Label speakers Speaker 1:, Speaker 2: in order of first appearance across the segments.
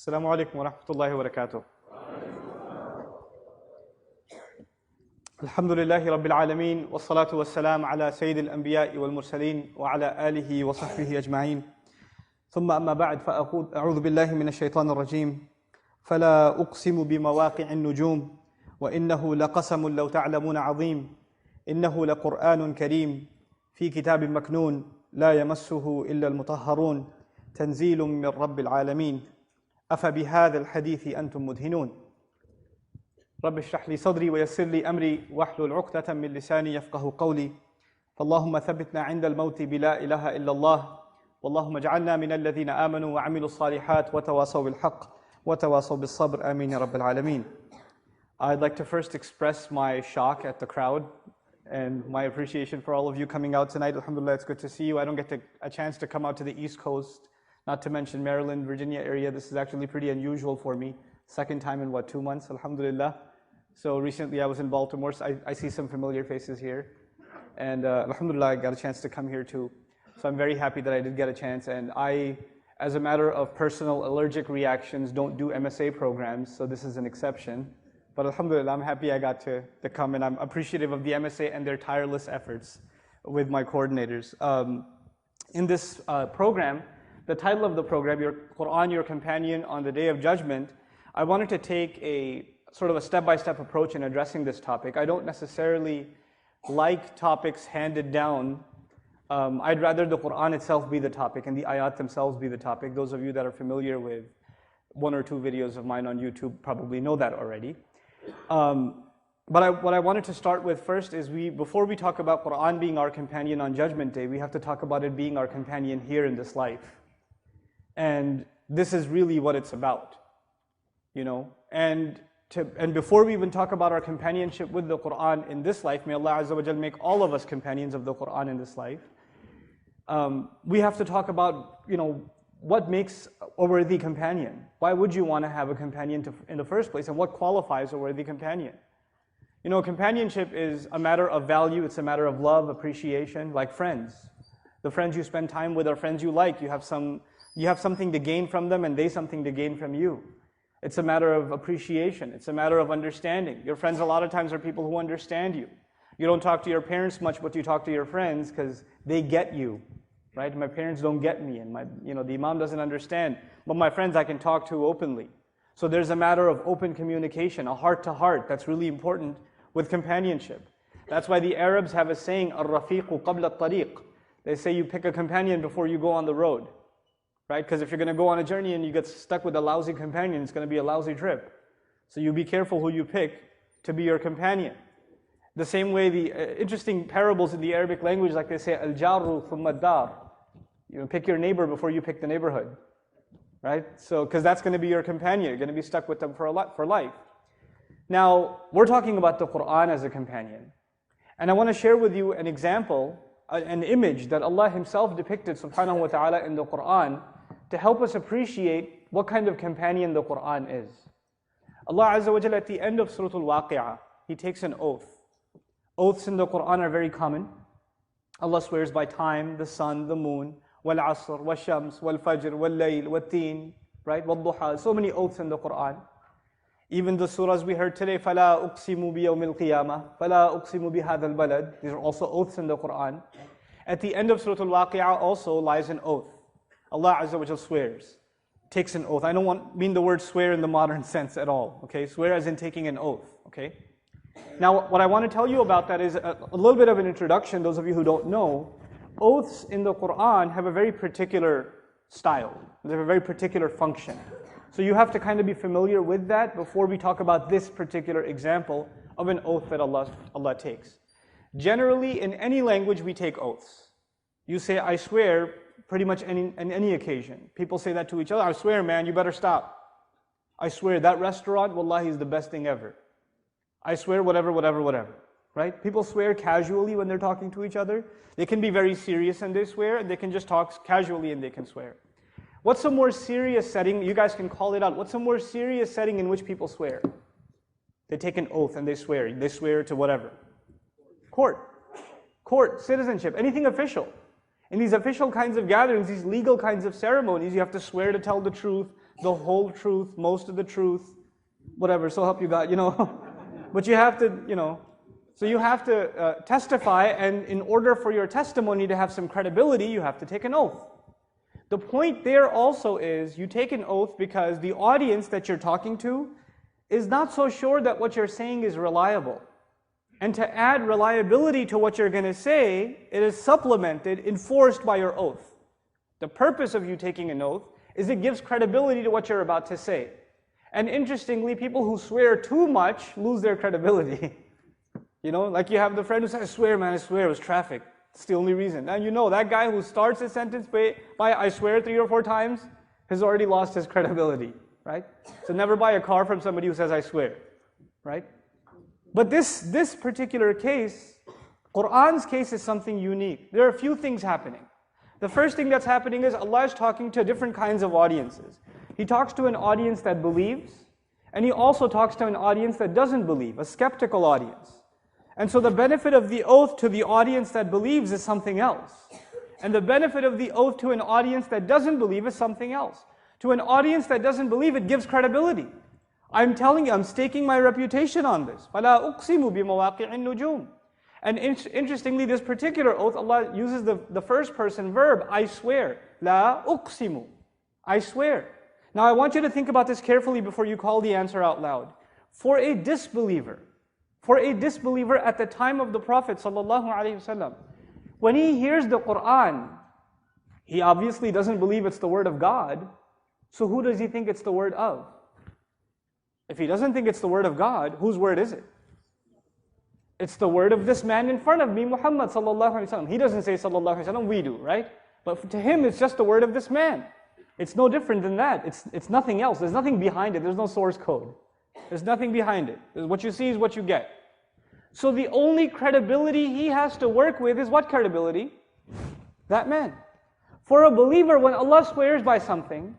Speaker 1: Assalamu alaikum wa rahmatullahi wa barakatuh. Alhamdulillahi Rabbil Alameen, wa salatu wa salam ala Sayyidil Anbiya'i wal Mursaleen, wa ala alihi wa sahbihi ajma'in. ثم أما بعد فأعوذ بالله من الشيطان الرجيم فلا أقسم بمواقع النجوم وإنه لقسم لو تعلمون عظيم إنه لقرآن كريم في كتاب مكنون لا يمسه إلا المطهرون تنزيل من رب العالمين أفبهذا الحديث أنتم مدهنون رب اشرح لي صدري ويسر لي أمري واحلل عقدة من لساني يفقه قولي فاللهم ثبتنا عند الموت بلا إله إلا الله واللهم اجعلنا من الذين آمنوا وعملوا الصالحات وتواصوا بالحق وتواصوا بالصبر آمين يا رب العالمين. I'd like to first express my shock at the crowd and my appreciation for all of you coming out tonight. Alhamdulillah, it's good to see you. I don't get a chance to come out to the East Coast, not to mention Maryland, Virginia area. This is actually pretty unusual for me. Second time in 2 months, alhamdulillah. So recently I was in Baltimore, so I see some familiar faces here. And alhamdulillah, I got a chance to come here too. So I'm very happy that I did get a chance. And I, as a matter of personal allergic reactions, don't do MSA programs, so this is an exception. But alhamdulillah, I'm happy I got to come, and I'm appreciative of the MSA and their tireless efforts with my coordinators. In this program, the title of the program, Your Quran, Your Companion on the Day of Judgment, I wanted to take a sort of a step-by-step approach in addressing this topic. I don't necessarily like topics handed down. I'd rather the Quran itself be the topic and the ayat themselves be the topic. Those of you that are familiar with 1 or 2 videos of mine on YouTube probably know that already. But what I wanted to start with first is before we talk about Quran being our companion on Judgment Day, we have to talk about it being our companion here in this life. And this is really what it's about, you know. And before we even talk about our companionship with the Quran in this life, may Allah Azza wa Jal make all of us companions of the Quran in this life. We have to talk about, you know, what makes a worthy companion? Why would you want to have a companion in the first place? And what qualifies a worthy companion? You know, companionship is a matter of value. It's a matter of love, appreciation, like friends. The friends you spend time with are friends you like. You have something to gain from them and they something to gain from you. It's a matter of appreciation. It's a matter of understanding. Your friends a lot of times are people who understand you. You don't talk to your parents much, but you talk to your friends because they get you. Right? My parents don't get me, and the imam doesn't understand. But my friends I can talk to openly. So there's a matter of open communication, a heart-to-heart. That's really important with companionship. That's why the Arabs have a saying, "Ar-rafiqu qabla at-tariq." They say you pick a companion before you go on the road. Right? Because if you're going to go on a journey and you get stuck with a lousy companion, it's going to be a lousy trip. So you be careful who you pick to be your companion. The same way the interesting parables in the Arabic language, like they say, "Al-jarru thumma ad-dar." You know, pick your neighbor before you pick the neighborhood, right? So, because that's going to be your companion. You're going to be stuck with them for life. Now, we're talking about the Quran as a companion. And I want to share with you an example, an image that Allah Himself depicted, subhanahu wa ta'ala, in the Quran to help us appreciate what kind of companion the Quran is. Allah Azza wa Jalla at the end of Surah Al-Waqi'ah, He takes an oath. Oaths in the Quran are very common. Allah swears by time, the sun, the moon, wal-asr, wal-shams, wal-fajr, wal-layl, wal-teen, right? Wal-duha. So many oaths in the Quran. Even the surahs we heard today, فَلَا أُقْسِمُ بِيَوْمِ الْقِيَامَةِ فَلَا أُقْسِمُ بِهَذَا الْبَلَدِ. These are also oaths in the Quran. At the end of Surah Al-Waqi'ah also lies an oath. Allah Azza wa Jal swears, takes an oath. I don't mean the word swear in the modern sense at all. Okay, swear as in taking an oath. Okay. Now, what I want to tell you about that is a little bit of an introduction. Those of you who don't know, oaths in the Quran have a very particular style. They have a very particular function. So you have to kind of be familiar with that before we talk about this particular example of an oath that Allah takes. Generally, in any language, we take oaths. You say, "I swear," pretty much in any occasion. People say that to each other. "I swear, man, you better stop. I swear, that restaurant, wallahi, is the best thing ever. I swear, whatever, whatever, whatever." Right? People swear casually when they're talking to each other. They can be very serious and they swear, and they can just talk casually and they can swear. What's a more serious setting? You guys can call it out. What's a more serious setting in which people swear? They take an oath and they swear. They swear to whatever. Court, citizenship, anything official. In these official kinds of gatherings, these legal kinds of ceremonies, you have to swear to tell the truth, the whole truth, most of the truth, whatever, so help you God, But you have to, so you have to testify, and in order for your testimony to have some credibility, you have to take an oath. The point there also is, you take an oath because the audience that you're talking to is not so sure that what you're saying is reliable. And to add reliability to what you're going to say, it is supplemented, enforced by your oath. The purpose of you taking an oath is it gives credibility to what you're about to say. And interestingly, people who swear too much lose their credibility. Like you have the friend who says, I swear, man, I swear, it was traffic. It's the only reason. Now that guy who starts a sentence by I swear 3 or 4 times has already lost his credibility, right? So never buy a car from somebody who says I swear, right? But this particular case, Qur'an's case is something unique. There are a few things happening. The first thing that's happening is Allah is talking to different kinds of audiences. He talks to an audience that believes, and He also talks to an audience that doesn't believe, a skeptical audience. And so the benefit of the oath to the audience that believes is something else. And the benefit of the oath to an audience that doesn't believe is something else. To an audience that doesn't believe, it gives credibility. I'm telling you, I'm staking my reputation on this. فَلَا أُقْسِمُ بِمَوَاقِعِ النُّجُومِ. And interestingly, this particular oath, Allah uses the first person verb, I swear. لَا أُقْسِمُ. I swear. Now I want you to think about this carefully before you call the answer out loud. For a disbeliever at the time of the Prophet ﷺ, when he hears the Qur'an, he obviously doesn't believe it's the word of God, so who does he think it's the word of? If he doesn't think it's the word of God, whose word is it? It's the word of this man in front of me, Muhammad ﷺ. He doesn't say ﷺ, we do, right? But to him, it's just the word of this man. It's no different than that. It's nothing else. There's nothing behind it. There's no source code. There's nothing behind it. What you see is what you get. So the only credibility he has to work with is what credibility? That man. For a believer, when Allah swears by something,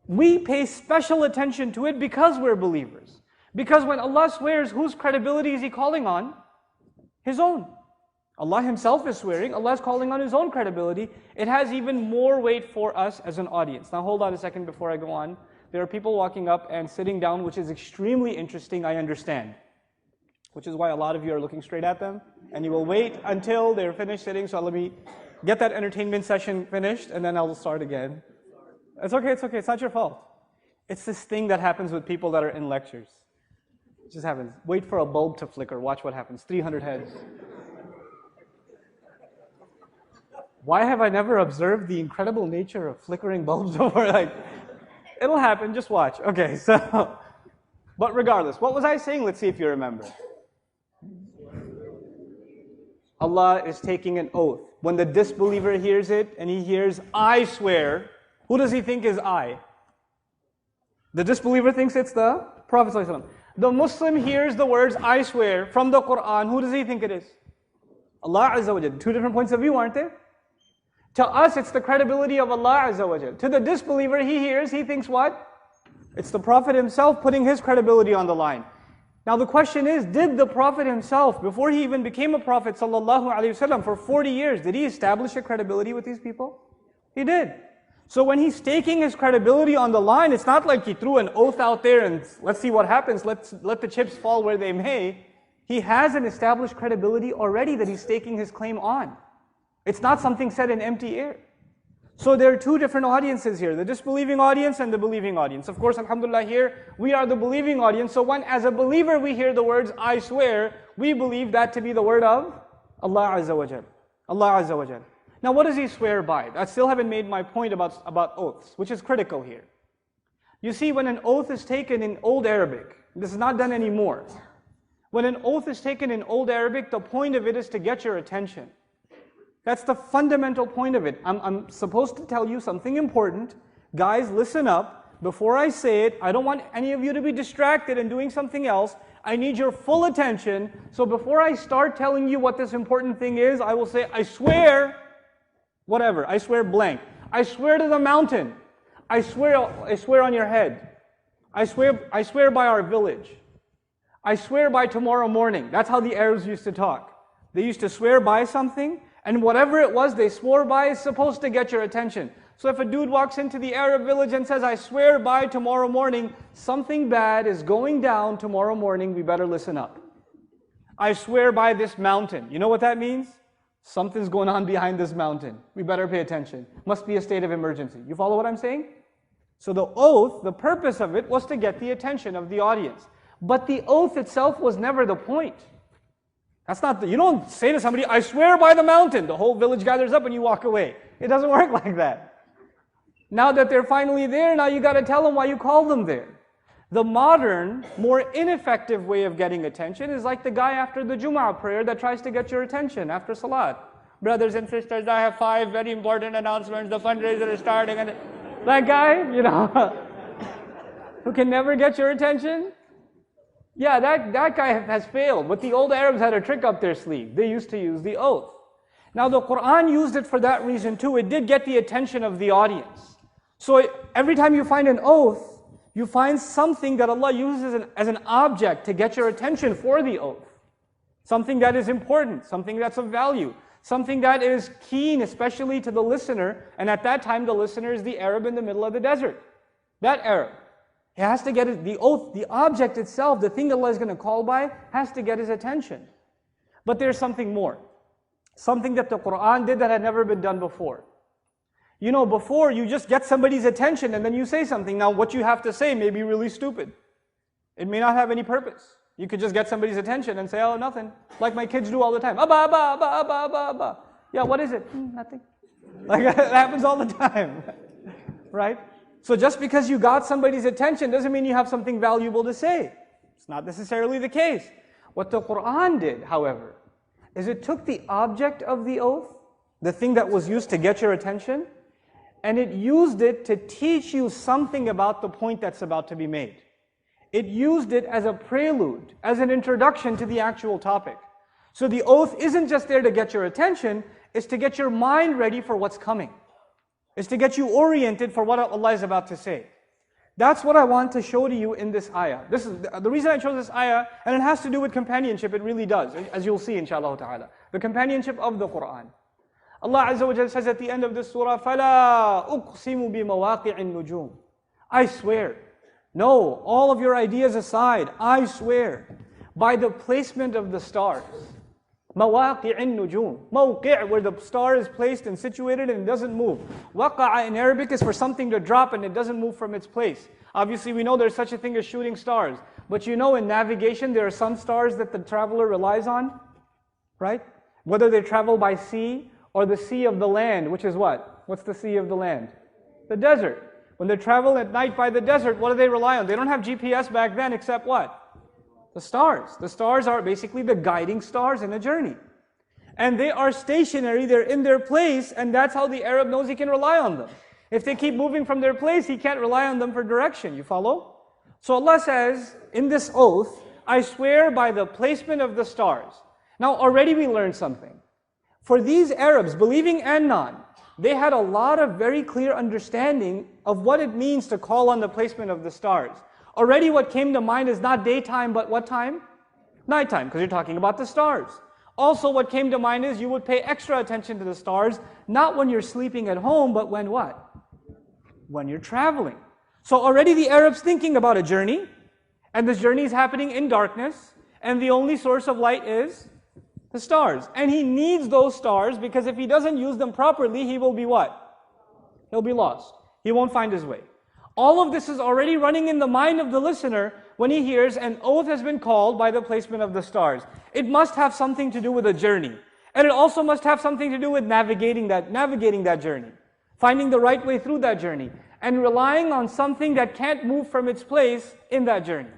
Speaker 1: we pay special attention to it because we're believers. Because when Allah swears, whose credibility is He calling on? His own. Allah Himself is swearing, Allah is calling on His own credibility. It has even more weight for us as an audience. Now hold on a second before I go on. There are people walking up and sitting down, which is extremely interesting, I understand. Which is why a lot of you are looking straight at them, and you will wait until they're finished sitting, so let me get that entertainment session finished, and then I'll start again. It's okay, it's not your fault. It's this thing that happens with people that are in lectures. It just happens. Wait for a bulb to flicker, watch what happens. 300 heads. Why have I never observed the incredible nature of flickering bulbs before? It'll happen, just watch. Okay, so, but regardless, what was I saying? Let's see if you remember. Allah is taking an oath. When the disbeliever hears it, and he hears, I swear, who does he think is I? The disbeliever thinks it's the Prophet ﷺ. The Muslim hears the words, I swear, from the Qur'an. Who does he think it is? Allah Azza wa Jal. Two different points of view, aren't there? To us, it's the credibility of Allah Azza wa Jal. To the disbeliever, he thinks what? It's the Prophet himself putting his credibility on the line. Now the question is, did the Prophet himself, before he even became a Prophet ﷺ, for 40 years, did he establish a credibility with these people? He did. So when he's staking his credibility on the line, it's not like he threw an oath out there and let's see what happens, let the chips fall where they may. He has an established credibility already that he's staking his claim on. It's not something said in empty air. So there are two different audiences here, the disbelieving audience and the believing audience. Of course, alhamdulillah, here we are the believing audience. So when as a believer we hear the words, I swear, we believe that to be the word of Allah Azza wa Jal. Allah Azza wa Jal. Now what does he swear by? I still haven't made my point about oaths, which is critical here. You see, when an oath is taken in Old Arabic, this is not done anymore. When an oath is taken in Old Arabic, the point of it is to get your attention. That's the fundamental point of it. I'm supposed to tell you something important. Guys, listen up. Before I say it, I don't want any of you to be distracted and doing something else. I need your full attention. So before I start telling you what this important thing is, I will say, I swear, whatever. I swear blank. I swear to the mountain. I swear on your head. I swear by our village. I swear by tomorrow morning. That's how the Arabs used to talk. They used to swear by something, and whatever it was they swore by is supposed to get your attention. So if a dude walks into the Arab village and says, I swear by tomorrow morning, something bad is going down tomorrow morning, we better listen up. I swear by this mountain. You know what that means? Something's going on behind this mountain. We better pay attention. Must be a state of emergency. You follow what I'm saying? So the oath, the purpose of it was to get the attention of the audience. But the oath itself was never the point. That's not you don't say to somebody, I swear by the mountain. The whole village gathers up and you walk away. It doesn't work like that. Now that they're finally there, now you got to tell them why you called them there. The modern, more ineffective way of getting attention is like the guy after the Jum'ah prayer that tries to get your attention after Salat. Brothers and sisters, I have 5 very important announcements. The fundraiser is starting. And that guy, who can never get your attention. Yeah, that guy has failed. But the old Arabs had a trick up their sleeve. They used to use the oath. Now the Quran used it for that reason too. It did get the attention of the audience. So every time you find an oath, you find something that Allah uses as an object to get your attention for the oath. Something that is important, something that's of value, something that is keen, especially to the listener. And at that time, the listener is the Arab in the middle of the desert. That Arab. He has to get the oath, the object itself, the thing Allah is going to call by, has to get his attention. But there's something more. Something that the Quran did that had never been done before. Before you just get somebody's attention and then you say something. Now what you have to say may be really stupid. It may not have any purpose. You could just get somebody's attention and say, oh, nothing. Like my kids do all the time. Abba, abba, abba, abba, abba, abba. Yeah, what is it? Nothing. Like that happens all the time. Right? So just because you got somebody's attention doesn't mean you have something valuable to say. It's not necessarily the case. What the Quran did, however, is it took the object of the oath, the thing that was used to get your attention, and it used it to teach you something about the point that's about to be made. It used it as a prelude, as an introduction to the actual topic. So the oath isn't just there to get your attention, it's to get your mind ready for what's coming. It's to get you oriented for what Allah is about to say. That's what I want to show to you in this ayah. This is the reason I chose this ayah, and it has to do with companionship, it really does, as you'll see inshallah ta'ala. The companionship of the Quran. Allah Azza wa Jalla says at the end of this surah, فَلَا أُقْسِمُ بِمَوَاقِعِ النُّجُومِ I swear. No, all of your ideas aside, I swear by the placement of the stars. مَوَاقِعِ النُّجُومِ Mawqi', where the star is placed and situated and it doesn't move. Waqa'a in Arabic is for something to drop and it doesn't move from its place. Obviously we know there's such a thing as shooting stars. But in navigation there are some stars that the traveler relies on. Right? Whether they travel by sea or the sea of the land, which is what? What's the sea of the land? The desert. When they travel at night by the desert, what do they rely on? They don't have GPS back then except what? The stars. The stars are basically the guiding stars in a journey. And they are stationary, they're in their place, and that's how the Arab knows he can rely on them. If they keep moving from their place, he can't rely on them for direction. You follow? So Allah says, in this oath, I swear by the placement of the stars. Now already we learned something. For these Arabs, believing and non, they had a lot of very clear understanding of what it means to call on the placement of the stars. Already what came to mind is not daytime, but what time? Nighttime, because you're talking about the stars. Also what came to mind is you would pay extra attention to the stars, not when you're sleeping at home, but when what? When you're traveling. So already the Arab's thinking about a journey, and this journey is happening in darkness, and the only source of light is the stars. And he needs those stars because if he doesn't use them properly, he will be what? He'll be lost. He won't find his way. All of this is already running in the mind of the listener when he hears an oath has been called by the placement of the stars. It must have something to do with a journey. And it also must have something to do with navigating that journey. Finding the right way through that journey. And relying on something that can't move from its place in that journey.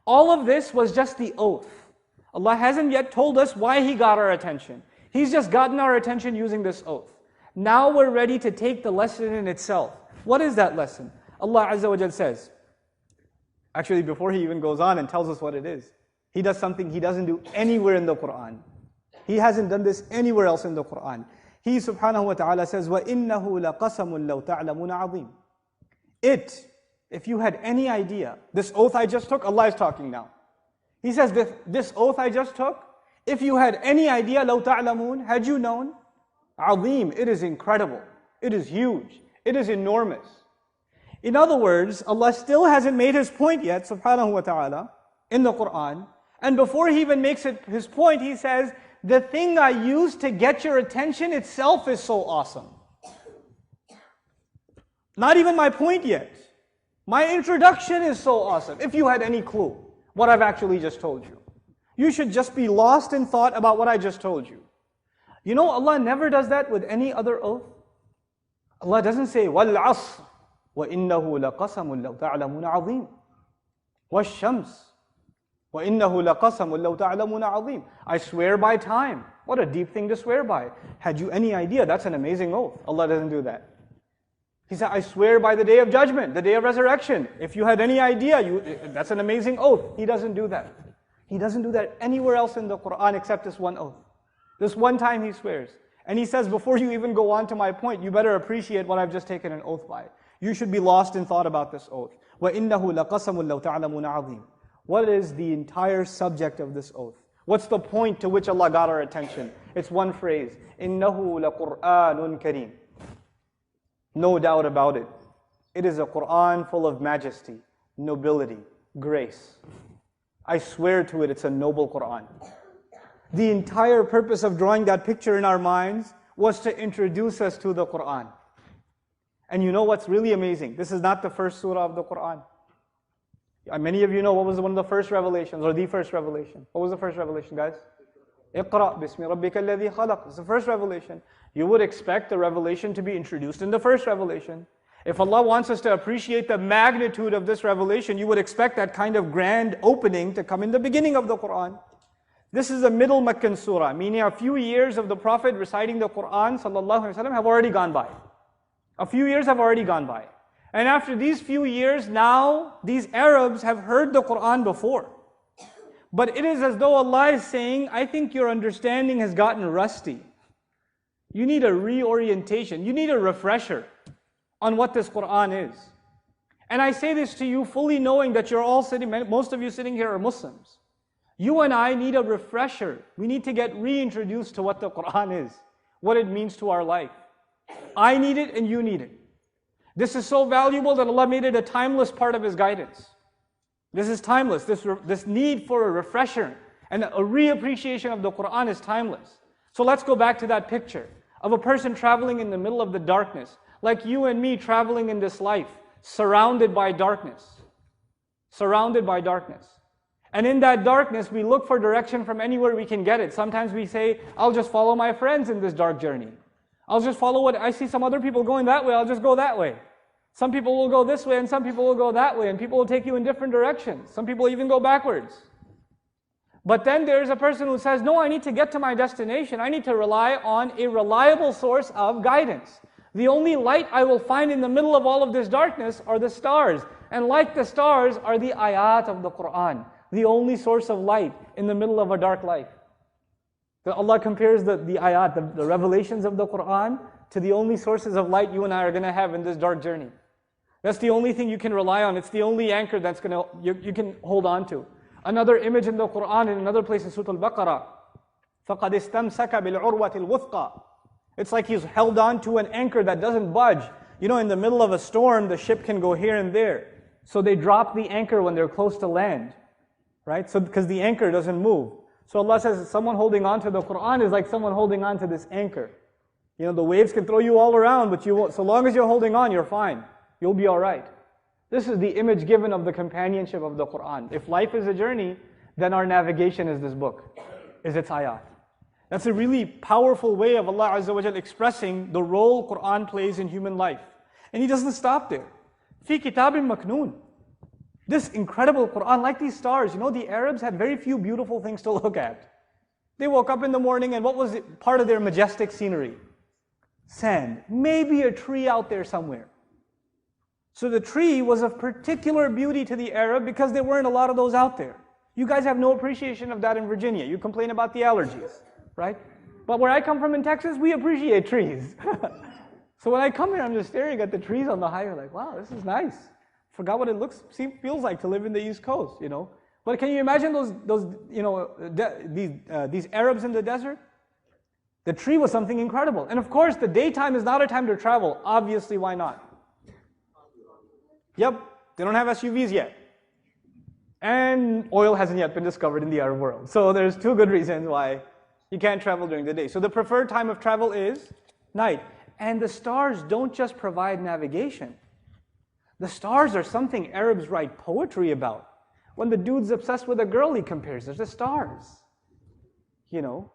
Speaker 1: All of this was just the oath. Allah hasn't yet told us why He got our attention. He's just gotten our attention using this oath. Now we're ready to take the lesson in itself. What is that lesson? Allah Azza wa Jalla says, actually before He even goes on and tells us what it is, He does something He doesn't do anywhere in the Quran. He hasn't done this anywhere else in the Quran. He subhanahu wa ta'ala says, وَإِنَّهُ لَقَسَمٌ لَوْ تَعْلَمُونَ عَظِيمٌ If you had any idea, this oath I just took, Allah is talking now. He says, this oath I just took, if you had any idea, لَوْ تَعْلَمُونَ, had you known, عَظِيم, it is incredible, it is huge, It is enormous. In other words, Allah still hasn't made His point yet, subhanahu wa ta'ala, in the Quran. And before He even makes it His point, He says, the thing I used to get your attention itself is so awesome. Not even my point yet. My introduction is so awesome. If you had any clue what I've actually just told you, you should just be lost in thought about what I just told you. You know, Allah never does that with any other oath. Allah doesn't say, وَالْعَصْرِ وَإِنَّهُ لَقَسَمٌ لَوْ تَعْلَمُونَ عَظِيمٌ وَالشَّمْسِ وَإِنَّهُ لَقَسَمٌ لَوْ تَعْلَمُونَ عَظِيمٌ. I swear by time. What a deep thing to swear by. Had you any idea, that's an amazing oath. Allah doesn't do that. He said, I swear by the day of judgment, the day of resurrection. If you had any idea, that's an amazing oath. He doesn't do that. He doesn't do that anywhere else in the Quran except this one oath. This one time He swears. And He says, before you even go on to my point, you better appreciate what I've just taken an oath by. You should be lost in thought about this oath. وَإِنَّهُ لَقَسَمٌ لَوْ تَعْلَمُونَ عَظِيمٌ. What is the entire subject of this oath? What's the point to which Allah got our attention? It's one phrase. إِنَّهُ لَقُرْآنٌ كَرِيمٌ. No doubt about it. It is a Quran full of majesty, nobility, grace. I swear to it, it's a noble Quran. The entire purpose of drawing that picture in our minds was to introduce us to the Quran. And you know what's really amazing? This is not the first surah of the Quran. Many of you know what was one of the first revelations, or the first revelation. What was the first revelation, guys? اقرأ بِسْمِ رَبِّكَ الَّذِي خَلَقَ. It's the first revelation. You would expect the revelation to be introduced in the first revelation. If Allah wants us to appreciate the magnitude of this revelation, you would expect that kind of grand opening to come in the beginning of the Quran. This is a middle Meccan surah, meaning a few years of the Prophet reciting the Quran sallallahu alaihi wasallam have already gone by. A few years have already gone by. And after these few years, now these Arabs have heard the Quran before. But it is as though Allah is saying, I think your understanding has gotten rusty. You need a reorientation. You need a refresher on what this Quran is. And I say this to you fully knowing that you're all sitting, most of you sitting here are Muslims. You and I need a refresher. We need to get reintroduced to what the Quran is, what it means to our life. I need it and you need it. This is so valuable that Allah made it a timeless part of His guidance. This is timeless. This need for a refresher and a reappreciation of the Quran is timeless. So let's go back to that picture of a person traveling in the middle of the darkness, like you and me traveling in this life, surrounded by darkness. Surrounded by darkness. And in that darkness, we look for direction from anywhere we can get it. Sometimes we say, I'll just follow my friends in this dark journey. I'll just follow what I see some other people going that way, I'll just go that way. Some people will go this way and some people will go that way, and people will take you in different directions. Some people even go backwards. But then there's a person who says, no, I need to get to my destination. I need to rely on a reliable source of guidance. The only light I will find in the middle of all of this darkness are the stars. And like the stars are the ayat of the Quran, the only source of light in the middle of a dark life. Allah compares the ayat, the revelations of the Quran, to the only sources of light you and I are going to have in this dark journey. That's the only thing you can rely on. It's the only anchor that's you can hold on to. Another image in the Quran, in another place in Surah Al-Baqarah, فَقَدْ اسْتَمْسَكَ بِالْعُرْوَةِ الْوُثْقَى. It's like he's held on to an anchor that doesn't budge. You know, in the middle of a storm, the ship can go here and there. So they drop the anchor when they're close to land, right? So because the anchor doesn't move. So Allah says someone holding on to the Quran is like someone holding on to this anchor. You know, the waves can throw you all around, but so long as you're holding on, you're fine. You'll be all right. This is the image given of the companionship of the Quran. If life is a journey, then our navigation is this book, is its ayat. That's a really powerful way of Allah Azza wa Jal expressing the role Quran plays in human life. And He doesn't stop there. Fi kitabin maknoon. This incredible Quran, like these stars, you know, the Arabs had very few beautiful things to look at. They woke up in the morning and what was part of their majestic scenery? Sand. Maybe a tree out there somewhere. So the tree was of particular beauty to the Arab because there weren't a lot of those out there. You guys have no appreciation of that in Virginia. You complain about the allergies, right? But where I come from in Texas, we appreciate trees. So when I come here, I'm just staring at the trees on the highway like, wow, this is nice. Forgot what it feels like to live in the East Coast, you know. But can you imagine those you know, these Arabs in the desert? The tree was something incredible. And of course, the daytime is not a time to travel. Obviously, why not? Yep, they don't have SUVs yet. And oil hasn't yet been discovered in the Arab world. So there's two good reasons why you can't travel during the day. So the preferred time of travel is night. And the stars don't just provide navigation. The stars are something Arabs write poetry about. When the dude's obsessed with a girl, he compares, there's the stars. You know?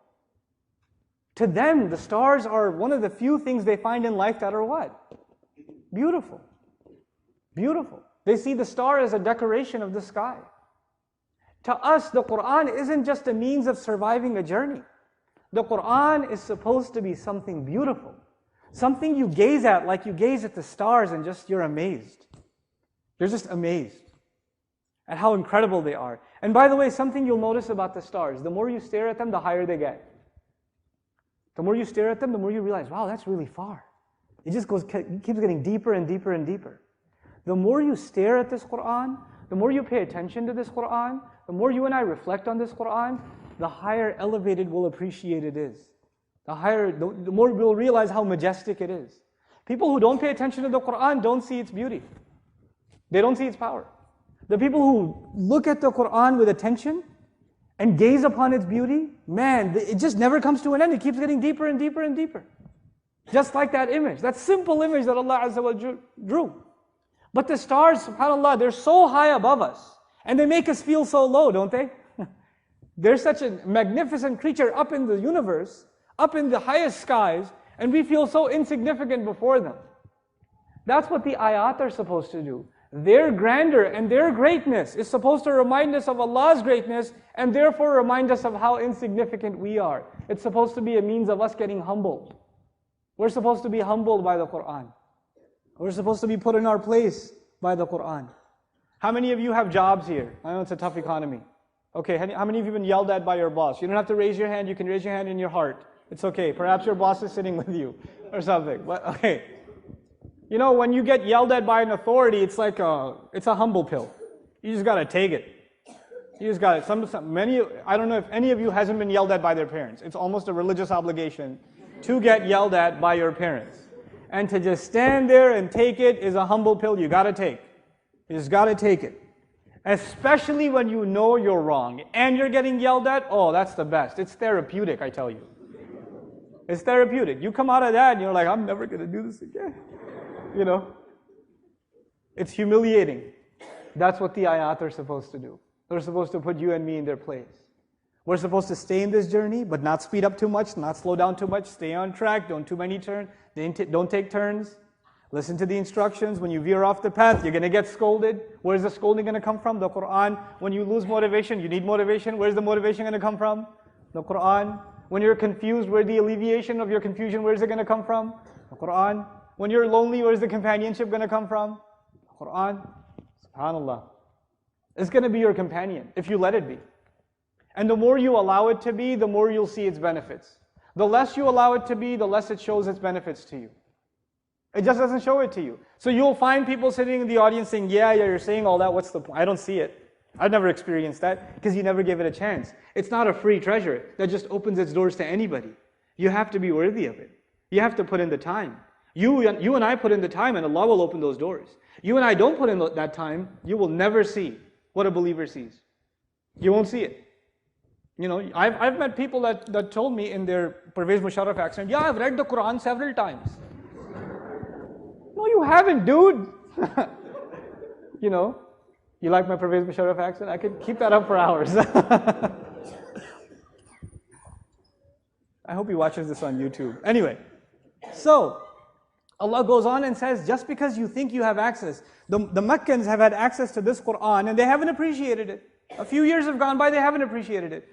Speaker 1: To them, the stars are one of the few things they find in life that are what? Beautiful. Beautiful. They see the star as a decoration of the sky. To us, the Quran isn't just a means of surviving a journey. The Quran is supposed to be something beautiful. Something you gaze at like you gaze at the stars and just you're amazed. You're just amazed at how incredible they are. And by the way, something you'll notice about the stars, the more you stare at them, the higher they get. The more you stare at them, the more you realize, wow, that's really far. It just keeps getting deeper and deeper and deeper. The more you stare at this Quran, the more you pay attention to this Quran, the more you and I reflect on this Quran, the higher elevated we'll appreciate it is. The more we'll realize how majestic it is. People who don't pay attention to the Quran don't see its beauty. They don't see its power. The people who look at the Quran with attention and gaze upon its beauty, man, it just never comes to an end. It keeps getting deeper and deeper and deeper. Just like that image, that simple image that Allah Azza wa Jalla drew. But the stars, subhanAllah, they're so high above us. And they make us feel so low, don't they? They're such a magnificent creature up in the universe, up in the highest skies, and we feel so insignificant before them. That's what the ayat are supposed to do. Their grandeur and their greatness is supposed to remind us of Allah's greatness and therefore remind us of how insignificant we are. It's supposed to be a means of us getting humbled. We're supposed to be humbled by the Quran. We're supposed to be put in our place by the Quran. How many of you have jobs here? I know it's a tough economy. Okay, how many of you have been yelled at by your boss? You don't have to raise your hand, you can raise your hand in your heart. It's okay, perhaps your boss is sitting with you or something. But okay. You know, when you get yelled at by an authority, it's like it's a humble pill. You just gotta take it. You just gotta, I don't know if any of you hasn't been yelled at by their parents. It's almost a religious obligation to get yelled at by your parents. And to just stand there and take it is a humble pill you gotta take. You just gotta take it. Especially when you know you're wrong and you're getting yelled at, oh, that's the best. It's therapeutic, I tell you. It's therapeutic. You come out of that and you're like, I'm never gonna do this again. You know? It's humiliating. That's what the ayat are supposed to do. They're supposed to put you and me in their place. We're supposed to stay in this journey, but not speed up too much, not slow down too much, stay on track, don't too many turns, don't take turns. Listen to the instructions. When you veer off the path, you're going to get scolded. Where's the scolding going to come from? The Quran. When you lose motivation, you need motivation. Where's the motivation going to come from? The Quran. When you're confused, where's the alleviation of your confusion? Where's it going to come from? The Quran. When you're lonely, where's the companionship going to come from? The Quran. SubhanAllah. It's going to be your companion if you let it be. And the more you allow it to be, the more you'll see its benefits. The less you allow it to be, the less it shows its benefits to you. It just doesn't show it to you. So you'll find people sitting in the audience saying, yeah, you're saying all that, what's the point? I don't see it. I've never experienced that because you never gave it a chance. It's not a free treasure that just opens its doors to anybody. You have to be worthy of it. You have to put in the time. You and I put in the time and Allah will open those doors. You and I don't put in that time, you will never see what a believer sees. You won't see it. You know, I've met people that told me in their Pervez Musharraf accent, yeah, I've read the Quran several times. No, you haven't, dude. You know, you like my Pervez Musharraf accent? I could keep that up for hours. I hope he watches this on YouTube. Anyway, so Allah goes on and says, just because you think you have access, the Meccans have had access to this Quran and they haven't appreciated it. A few years have gone by, they haven't appreciated it.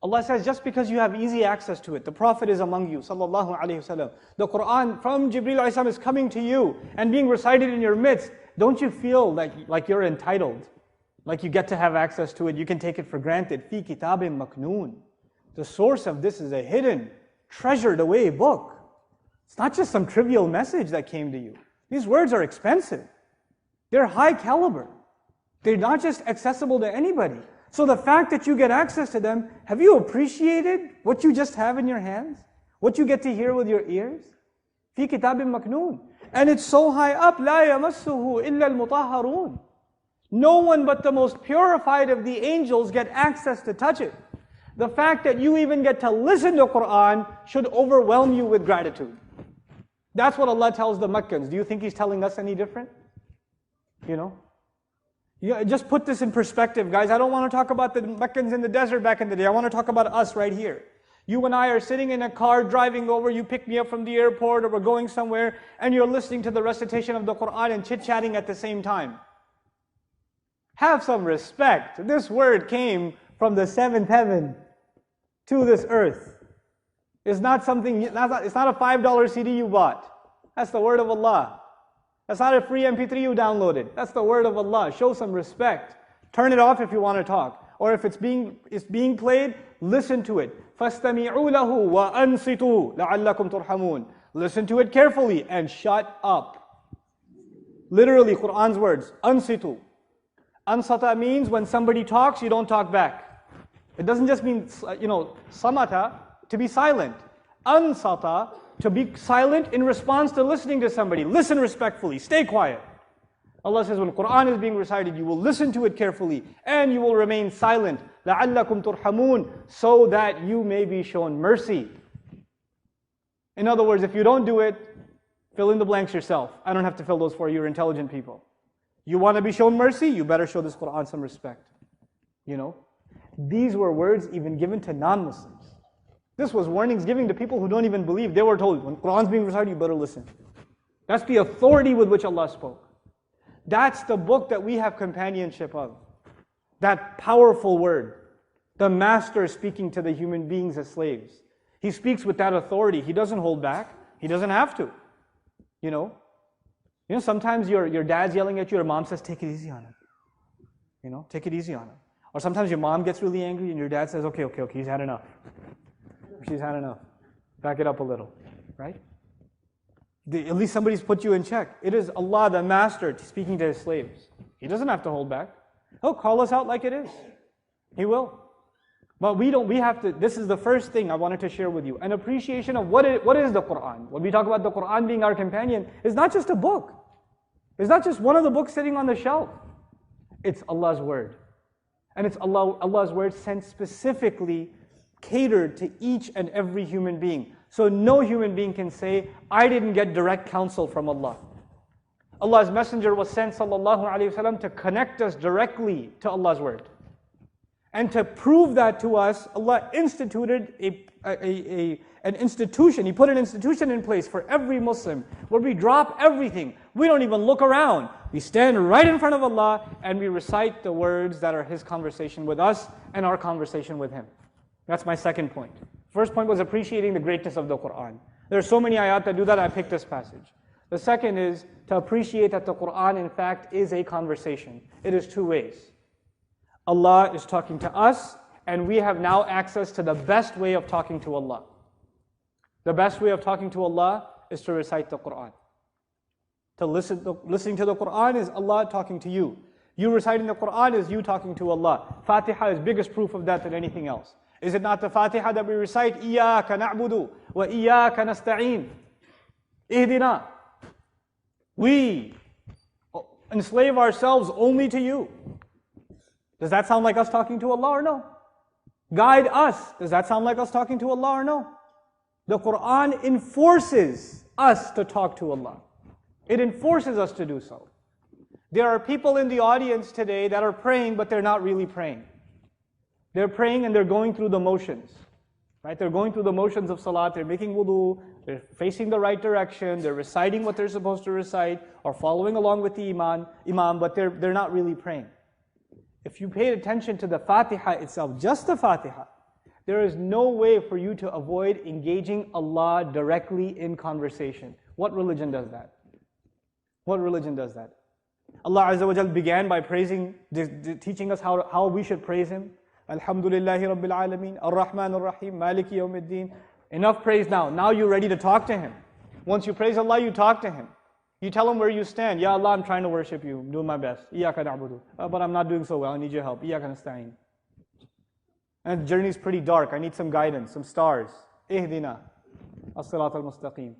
Speaker 1: Allah says, just because you have easy access to it, the Prophet is among you, sallallahu alayhi wasallam. The Quran from Jibreel alayhi salam is coming to you and being recited in your midst. Don't you feel like you're entitled? Like you get to have access to it, you can take it for granted. Fi kitabim maknoon. The source of this is a hidden, treasured away book. It's not just some trivial message that came to you. These words are expensive. They're high caliber. They're not just accessible to anybody. So the fact that you get access to them, have you appreciated what you just have in your hands? What you get to hear with your ears? في كتاب مكنون. And it's so high up, لا يمسه إلا المطهرون. No one but the most purified of the angels get access to touch it. The fact that you even get to listen to Quran should overwhelm you with gratitude. That's what Allah tells the Meccans. Do you think He's telling us any different? You know? Yeah, just put this in perspective, guys. I don't want to talk about the Meccans in the desert back in the day. I want to talk about us right here. You and I are sitting in a car driving over, you pick me up from the airport, or we're going somewhere, and you're listening to the recitation of the Quran and chit-chatting at the same time. Have some respect. This word came from the seventh heaven to this earth. It's not something, it's not a $5 CD you bought. That's the word of Allah. That's not a free MP3 you downloaded. That's the word of Allah. Show some respect. Turn it off if you want to talk. Or if it's being played, listen to it. فَاسْتَمِعُوا لَهُ وَأَنصِتُوا لَعَلَّكُمْ تُرْحَمُونَ. Listen to it carefully and shut up. Literally, Quran's words, أَنصِتُوا. Ansata means when somebody talks, you don't talk back. It doesn't just mean, samata, to be silent. Ansata, to be silent in response to listening to somebody. Listen respectfully, stay quiet. Allah says when Quran is being recited, you will listen to it carefully and you will remain silent. لَعَلَّكُمْ تُرْحَمُونَ. So that you may be shown mercy. In other words, if you don't do it, fill in the blanks yourself. I don't have to fill those for you, you're intelligent people. You want to be shown mercy? You better show this Quran some respect. You know? These were words even given to non-Muslims. This was warnings given to people who don't even believe. They were told, when Quran's being recited, you better listen. That's the authority with which Allah spoke. That's the book that we have companionship of. That powerful word. The master speaking to the human beings as slaves. He speaks with that authority. He doesn't hold back. He doesn't have to. You know, sometimes your dad's yelling at you, your mom says, take it easy on him. Take it easy on him. Or sometimes your mom gets really angry and your dad says, okay, he's had enough. She's had enough. Back it up a little, right? At least somebody's put you in check. It is Allah, the master, speaking to His slaves. He doesn't have to hold back. He'll call us out like it is. He will. But we have to, this is the first thing I wanted to share with you. An appreciation of what is the Quran. When we talk about the Quran being our companion, it's not just a book. It's not just one of the books sitting on the shelf. It's Allah's word. And it's Allah's word sent specifically catered to each and every human being. So no human being can say, I didn't get direct counsel from Allah. Allah's messenger was sent sallallahu alaihi wasallam to connect us directly to Allah's word. And to prove that to us, Allah instituted an institution. He put an institution in place for every Muslim where we drop everything. We don't even look around. We stand right in front of Allah and we recite the words that are His conversation with us and our conversation with Him. That's my second point. First point was appreciating the greatness of the Quran. There are so many ayat that do that, I picked this passage. The second is to appreciate that the Quran in fact is a conversation. It is two ways. Allah is talking to us and we have now access to the best way of talking to Allah. The best way of talking to Allah is to recite the Quran. Listening to the Quran is Allah talking to you. You reciting the Quran is you talking to Allah. Fatiha is biggest proof of that than anything else. Is it not the Fatiha that we recite? إِيَّاكَ نَعْبُدُ وَإِيَّاكَ نَسْتَعِينُ إِهْدِنَا. We enslave ourselves only to you. Does that sound like us talking to Allah or no? Guide us. Does that sound like us talking to Allah or no? The Quran enforces us to talk to Allah. It enforces us to do so. There are people in the audience today that are praying, but they're not really praying. They're praying and they're going through the motions. Right? They're going through the motions of salat, they're making wudu, they're facing the right direction, they're reciting what they're supposed to recite, or following along with the imam, but they're not really praying. If you paid attention to the Fatiha itself, just the Fatiha, there is no way for you to avoid engaging Allah directly in conversation. What religion does that? What religion does that? Allah Azza wa Jal began by teaching us how we should praise Him. Alhamdulillahi Rabbil Alameen, Ar-Rahman Ar-Rahim, Maliki Yawmiddin. Enough praise now. Now you're ready to talk to Him. Once you praise Allah, you talk to Him. You tell Him where you stand. Ya Allah, I'm trying to worship You. I'm doing my best. Iyaka na'budu. But I'm not doing so well. I need Your help. Iyaka nasta'in. And the journey is pretty dark. I need some guidance, some stars. Ihdina. As-sirat al-mustaqim.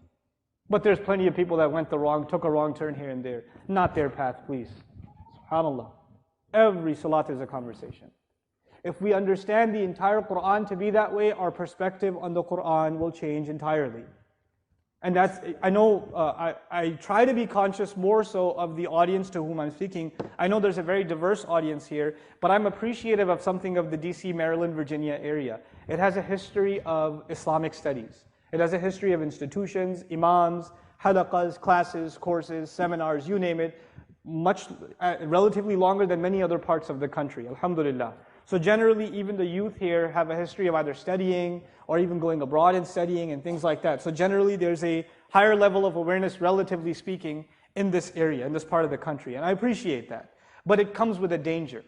Speaker 1: But there's plenty of people that took a wrong turn here and there. Not their path, please. SubhanAllah. Every salat is a conversation. If we understand the entire Quran to be that way, our perspective on the Quran will change entirely. And I know, I try to be conscious more so of the audience to whom I'm speaking. I know there's a very diverse audience here, but I'm appreciative of something of the DC, Maryland, Virginia area. It has a history of Islamic studies. It has a history of institutions, imams, halaqas, classes, courses, seminars, you name it, relatively longer than many other parts of the country, alhamdulillah. So generally, even the youth here have a history of either studying or even going abroad and studying and things like that. So generally, there's a higher level of awareness, relatively speaking, in this area, in this part of the country. And I appreciate that. But it comes with a danger.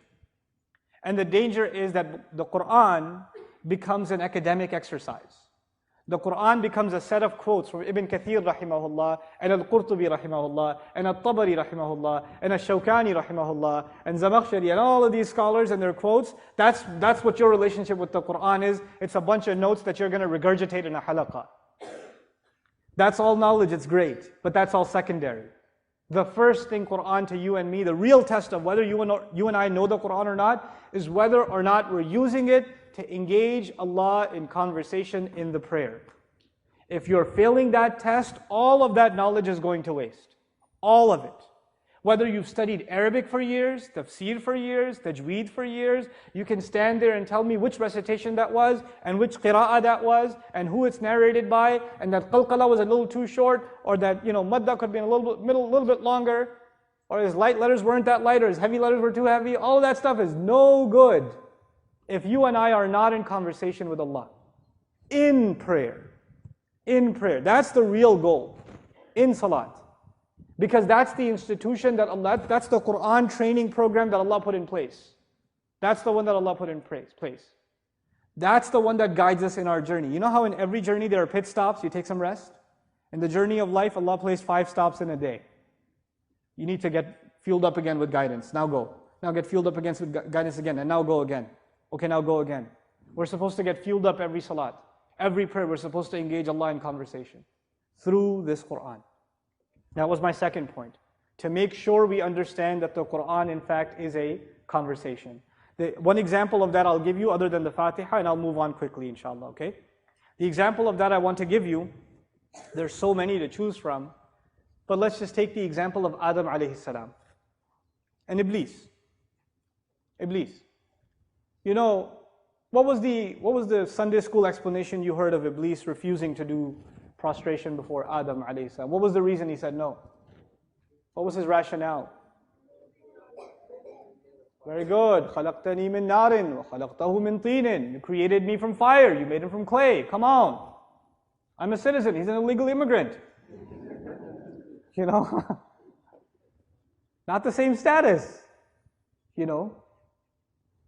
Speaker 1: And the danger is that the Quran becomes an academic exercise. The Quran becomes a set of quotes from Ibn Kathir rahimahullah, and Al-Qurtubi rahimahullah, and Al-Tabari rahimahullah, and Al-Shawkani rahimahullah, and Zamakhshari, and all of these scholars and their quotes. That's what your relationship with the Quran is. It's a bunch of notes that you're going to regurgitate in a halaqah. That's all knowledge, it's great, but that's all secondary. The first thing Quran to you and me, the real test of whether you and I know the Quran or not, is whether or not we're using it to engage Allah in conversation in the prayer. If you're failing that test, all of that knowledge is going to waste. All of it. Whether you've studied Arabic for years, tafsir for years, tajweed for years, you can stand there and tell me which recitation that was, and which qira'ah that was, and who it's narrated by, and that qalqala was a little too short, or that, madda could be a little bit longer, or his light letters weren't that light, or his heavy letters were too heavy. All of that stuff is no good if you and I are not in conversation with Allah. In prayer. In prayer. That's the real goal. In salat. Because that's the institution that Allah, that's the Quran training program that Allah put in place. That's the one that Allah put in place. That's the one that guides us in our journey. You know how in every journey there are pit stops, you take some rest? In the journey of life, Allah placed 5 stops in a day. You need to get fueled up again with guidance. Now go. Now get fueled up again with guidance again, and now go again. Okay, now go again. We're supposed to get fueled up every salat. Every prayer, we're supposed to engage Allah in conversation through this Quran. That was my second point. To make sure we understand that the Quran, in fact, is a conversation. One example of that I'll give you other than the Fatiha, and I'll move on quickly, inshallah, okay? The example of that I want to give you, there's so many to choose from, but let's just take the example of Adam alayhi salam and Iblis. Iblis. What was the Sunday school explanation you heard of Iblis refusing to do prostration before Adam alayhi salam? What was the reason he said no? What was his rationale? Very good. خَلَقْتَنِي مِن نَارٍ وَخَلَقْتَهُ مِن طِينٍ. You created me from fire, you made him from clay. Come on. I'm a citizen, he's an illegal immigrant. Not the same status.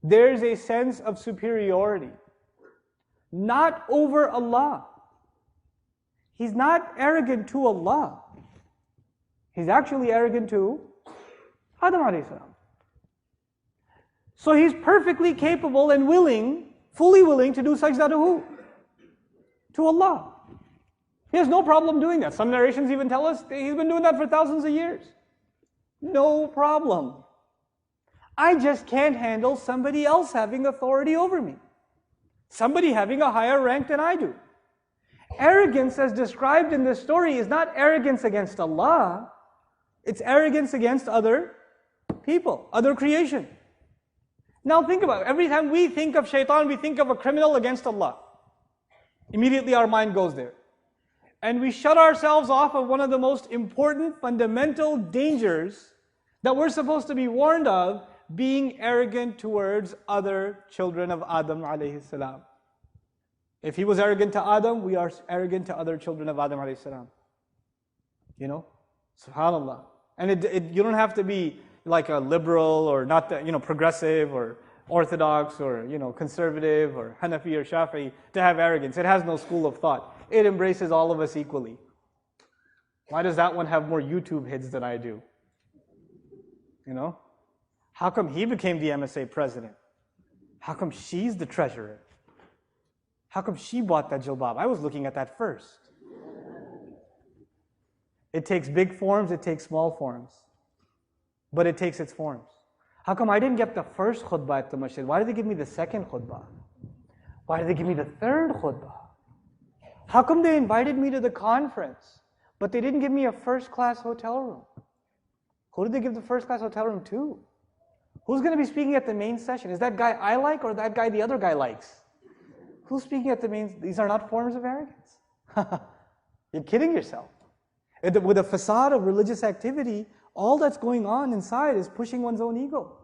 Speaker 1: There's a sense of superiority. Not over Allah. He's not arrogant to Allah. He's actually arrogant to Adam alayhi salam. So he's perfectly capable and fully willing to do sajda to who? To Allah. He has no problem doing that. Some narrations even tell us he's been doing that for thousands of years. No problem. I just can't handle somebody else having authority over me. Somebody having a higher rank than I do. Arrogance, as described in this story, is not arrogance against Allah. It's arrogance against other people, other creation. Now think about it. Every time we think of shaitan, we think of a criminal against Allah. Immediately our mind goes there. And we shut ourselves off of one of the most important fundamental dangers that we're supposed to be warned of, being arrogant towards other children of Adam alayhi salam. If he was arrogant to Adam, we are arrogant to other children of Adam alayhi salam. SubhanAllah. And you don't have to be like a liberal or not, progressive or orthodox or, conservative or Hanafi or Shafi'i to have arrogance. It has no school of thought. It embraces all of us equally. Why does that one have more YouTube hits than I do? How come he became the MSA president? How come she's the treasurer? How come she bought that jilbab? I was looking at that first. It takes big forms, it takes small forms. But it takes its forms. How come I didn't get the first khutbah at the masjid? Why did they give me the second khutbah? Why did they give me the third khutbah? How come they invited me to the conference, but they didn't give me a first-class hotel room? Who did they give the first-class hotel room to? Who's going to be speaking at the main session? Is that guy I like or that guy the other guy likes? Who's speaking at the main? These are not forms of arrogance. You're kidding yourself. With a facade of religious activity, all that's going on inside is pushing one's own ego.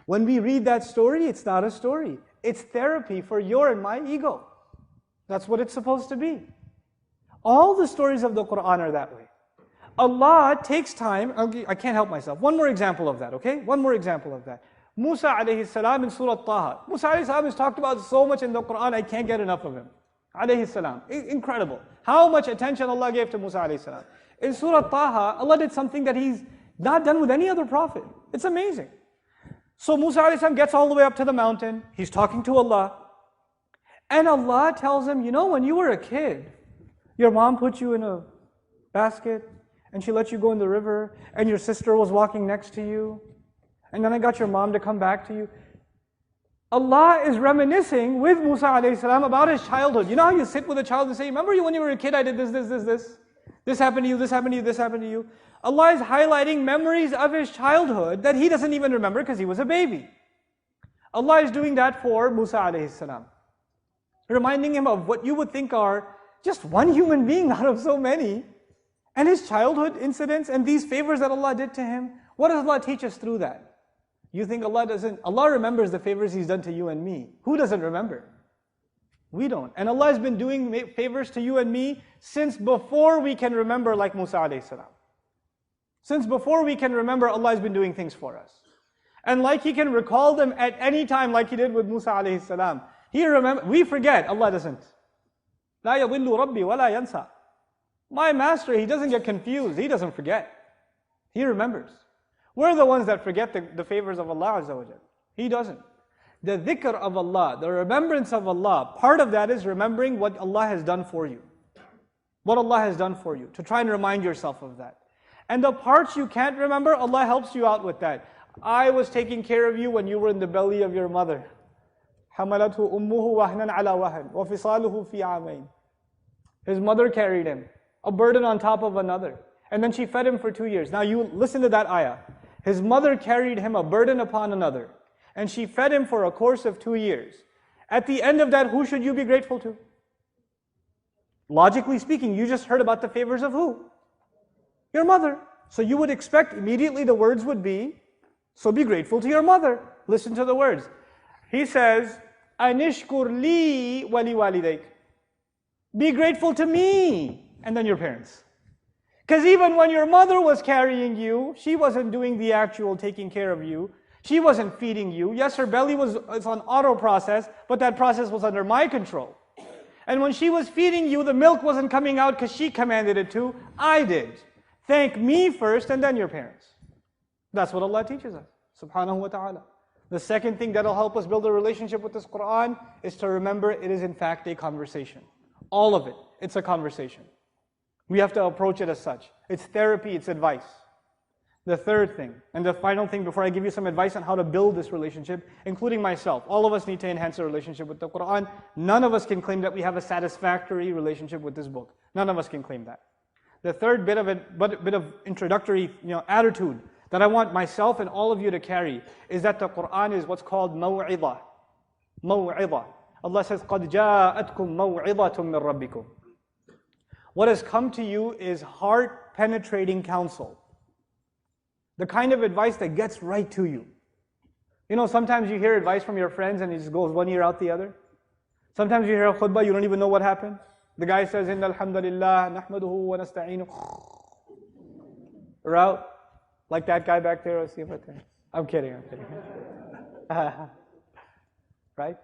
Speaker 1: When we read that story, it's not a story. It's therapy for your and my ego. That's what it's supposed to be. All the stories of the Quran are that way. Allah takes time. I can't help myself. One more example of that, okay? One more example of that. Musa alayhi salam in Surah Taha. Musa alayhi salam is talked about so much in the Quran, I can't get enough of him. Alayhi salam. Incredible. How much attention Allah gave to Musa alayhi salam. In Surah Taha, Allah did something that He's not done with any other prophet. It's amazing. So Musa alayhi salam gets all the way up to the mountain. He's talking to Allah. And Allah tells him, you know, when you were a kid, your mom put you in a basket, and she let you go in the river, and your sister was walking next to you, and then I got your mom to come back to you. Allah is reminiscing with Musa alayhi salam about his childhood. You know how you sit with a child and say, remember you when you were a kid, I did this. This happened to you, this happened to you, this happened to you. Allah is highlighting memories of his childhood that he doesn't even remember because he was a baby. Allah is doing that for Musa alayhi salam. Reminding him of what you would think are just one human being out of so many, and his childhood incidents and these favors that Allah did to him. What does Allah teach us through that? You think Allah doesn't? Allah remembers the favors He's done to you and me. Who doesn't remember? We don't. And Allah has been doing favors to you and me since before we can remember, like Musa alayhi salam. Since before we can remember, Allah has been doing things for us. And like He can recall them at any time, like He did with Musa alayhi salam. We forget, Allah doesn't. لا يضل ربي ولا ينسى. My master, He doesn't get confused. He doesn't forget. He remembers. We're the ones that forget the favors of Allah Azza wa Jal. He doesn't. The dhikr of Allah, the remembrance of Allah, part of that is remembering what Allah has done for you. What Allah has done for you. To try and remind yourself of that. And the parts you can't remember, Allah helps you out with that. I was taking care of you when you were in the belly of your mother. حَمَلَتْهُ أُمُّهُ وَهْنًا عَلَى وَهْنٍ وَفِصَالُهُ فِي عَامَيْنِ. His mother carried him, a burden on top of another. And then she fed him for 2 years. Now you listen to that ayah. His mother carried him a burden upon another. And she fed him for a course of 2 years. At the end of that, who should you be grateful to? Logically speaking, you just heard about the favors of who? Your mother. So you would expect immediately the words would be, so be grateful to your mother. Listen to the words. He says, Anishkur li wali walidayk. Be grateful to me and then your parents. Because even when your mother was carrying you, she wasn't doing the actual taking care of you. She wasn't feeding you. Yes, her belly was on auto process, but that process was under my control. And when she was feeding you, the milk wasn't coming out because she commanded it to. I did. Thank me first and then your parents. That's what Allah teaches us, subhanahu wa ta'ala. The second thing that'll help us build a relationship with this Quran is to remember it is in fact a conversation. All of it, it's a conversation. We have to approach it as such. It's therapy, it's advice. The third thing, and the final thing before I give you some advice on how to build this relationship, including myself, all of us need to enhance our relationship with the Quran. None of us can claim that we have a satisfactory relationship with this book. None of us can claim that. The third bit of introductory attitude that I want myself and all of you to carry is that the Quran is what's called maw'idah. Maw'idah. Allah says, قَدْ جَاءَتْكُمْ مَوْعِظَةٌ مِّن رَبِّكُمْ. What has come to you is heart-penetrating counsel. The kind of advice that gets right to you. You know, sometimes you hear advice from your friends and it just goes one ear out the other. Sometimes you hear a khutbah, you don't even know what happened. The guy says, إِنَّ الْحَمْدَ لِلَّهِ نَحْمَدُهُ وَنَسْتَعِينُهُ. We're out. Like that guy back there. I'm kidding. Right?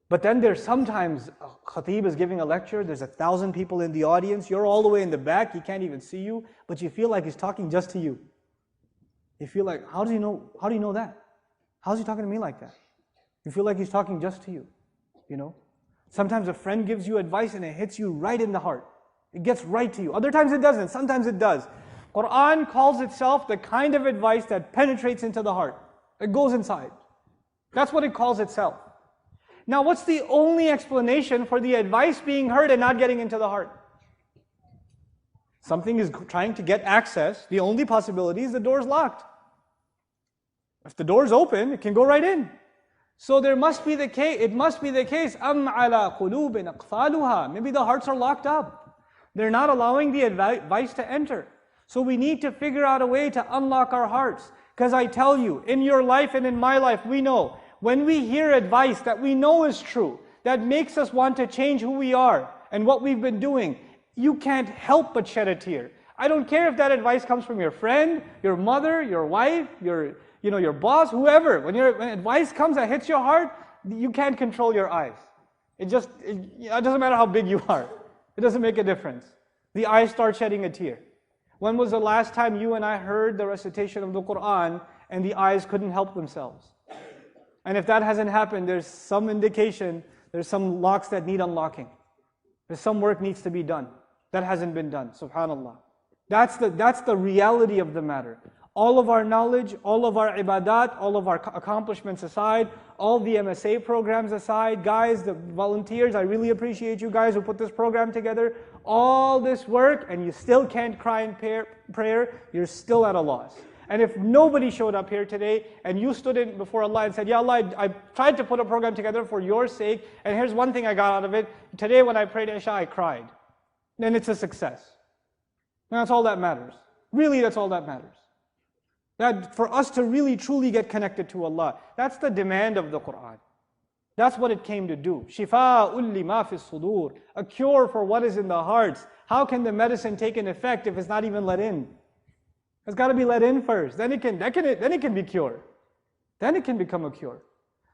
Speaker 1: But then there's sometimes a khatib is giving a lecture, there's 1,000 people in the audience, you're all the way in the back, he can't even see you, but you feel like he's talking just to you. You feel like, how do you know that? How's he talking to me like that? You feel like he's talking just to you, you know? Sometimes a friend gives you advice and it hits you right in the heart. It gets right to you. Other times it doesn't. Sometimes it does. Quran calls itself the kind of advice that penetrates into the heart. It goes inside. That's what it calls itself. Now, what's the only explanation for the advice being heard and not getting into the heart? Something is trying to get access. The only possibility is the door's locked. If the door's open, it can go right in. So there must be the case. It must be the case. أَمْ عَلَى قُلُوبٍ أَقْفَالُهَا. Maybe the hearts are locked up. They're not allowing the advice to enter. So we need to figure out a way to unlock our hearts. Because I tell you, in your life and in my life, we know, when we hear advice that we know is true, that makes us want to change who we are and what we've been doing, you can't help but shed a tear. I don't care if that advice comes from your friend, your mother, your wife, your boss, whoever. When advice comes that hits your heart, you can't control your eyes. It doesn't matter how big you are. It doesn't make a difference. The eyes start shedding a tear. When was the last time you and I heard the recitation of the Quran and the eyes couldn't help themselves? And if that hasn't happened, there's some indication, there's some locks that need unlocking. There's some work needs to be done. That hasn't been done, subhanAllah. That's the reality of the matter. All of our knowledge, all of our ibadat, all of our accomplishments aside, all the MSA programs aside, guys, the volunteers, I really appreciate you guys who put this program together. All this work, and you still can't cry in prayer, you're still at a loss. And if nobody showed up here today, and you stood in before Allah and said, Ya Allah, I tried to put a program together for your sake, and here's one thing I got out of it. Today when I prayed Isha, I cried. Then it's a success. And that's all that matters. Really, that's all that matters. That for us to really truly get connected to Allah, that's the demand of the Quran. That's what it came to do. Shifa'ul lima fi sudur, a cure for what is in the hearts. How can the medicine take an effect if it's not even let in? It's got to be let in first. Then it can be cured. Then it can become a cure.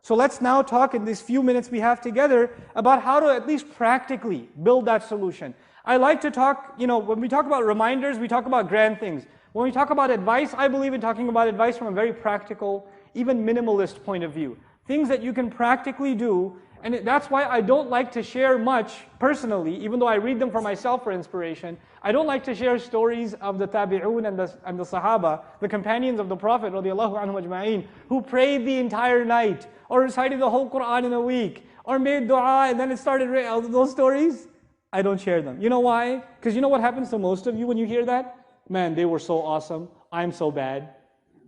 Speaker 1: So let's now talk in these few minutes we have together about how to at least practically build that solution. I like to talk, when we talk about reminders, we talk about grand things. When we talk about advice, I believe in talking about advice from a very practical, even minimalist point of view. Things that you can practically do, and that's why I don't like to share much personally, even though I read them for myself for inspiration. I don't like to share stories of the tabi'un and the sahaba, the companions of the Prophet radiallahu anhu ajma'in, who prayed the entire night, or recited the whole Quran in a week, or made dua and then it started raining. Those stories, I don't share them. You know why? Because you know what happens to most of you when you hear that? Man, they were so awesome. I'm so bad.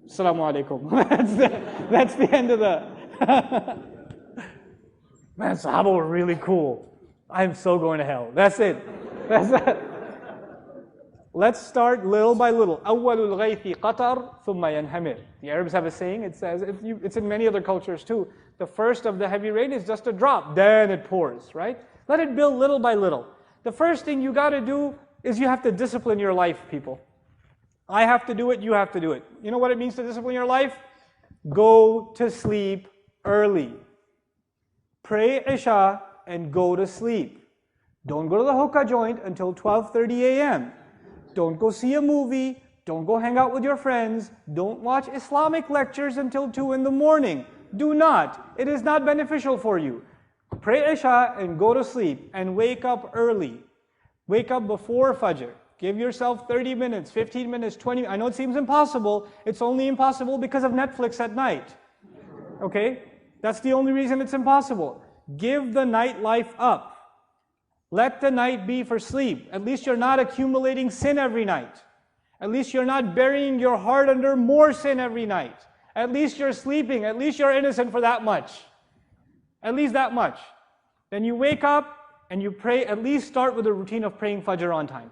Speaker 1: Assalamu alaikum. That's the end of the... Man, Sahaba were really cool. I'm so going to hell. That's it. That's it. Let's start little by little. أَوَّلُ الْغَيْثِ قَطَرْ ثُمَّ يَنْهَمِرْ. The Arabs have a saying, it says, it's in many other cultures too. The first of the heavy rain is just a drop, then it pours, right? Let it build little by little. The first thing you got to do is you have to discipline your life, people. I have to do it, you have to do it. You know what it means to discipline your life? Go to sleep early. Pray Isha and go to sleep. Don't go to the hookah joint until 12:30 a.m. Don't go see a movie. Don't go hang out with your friends. Don't watch Islamic lectures until 2 in the morning. Do not. It is not beneficial for you. Pray Isha and go to sleep and wake up early. Wake up before Fajr. Give yourself 30 minutes, 15 minutes, 20. I know it seems impossible. It's only impossible because of Netflix at night. Okay? That's the only reason it's impossible. Give the nightlife up. Let the night be for sleep. At least you're not accumulating sin every night. At least you're not burying your heart under more sin every night. At least you're sleeping. At least you're innocent for that much. At least that much. Then you wake up and you pray. At least start with a routine of praying Fajr on time.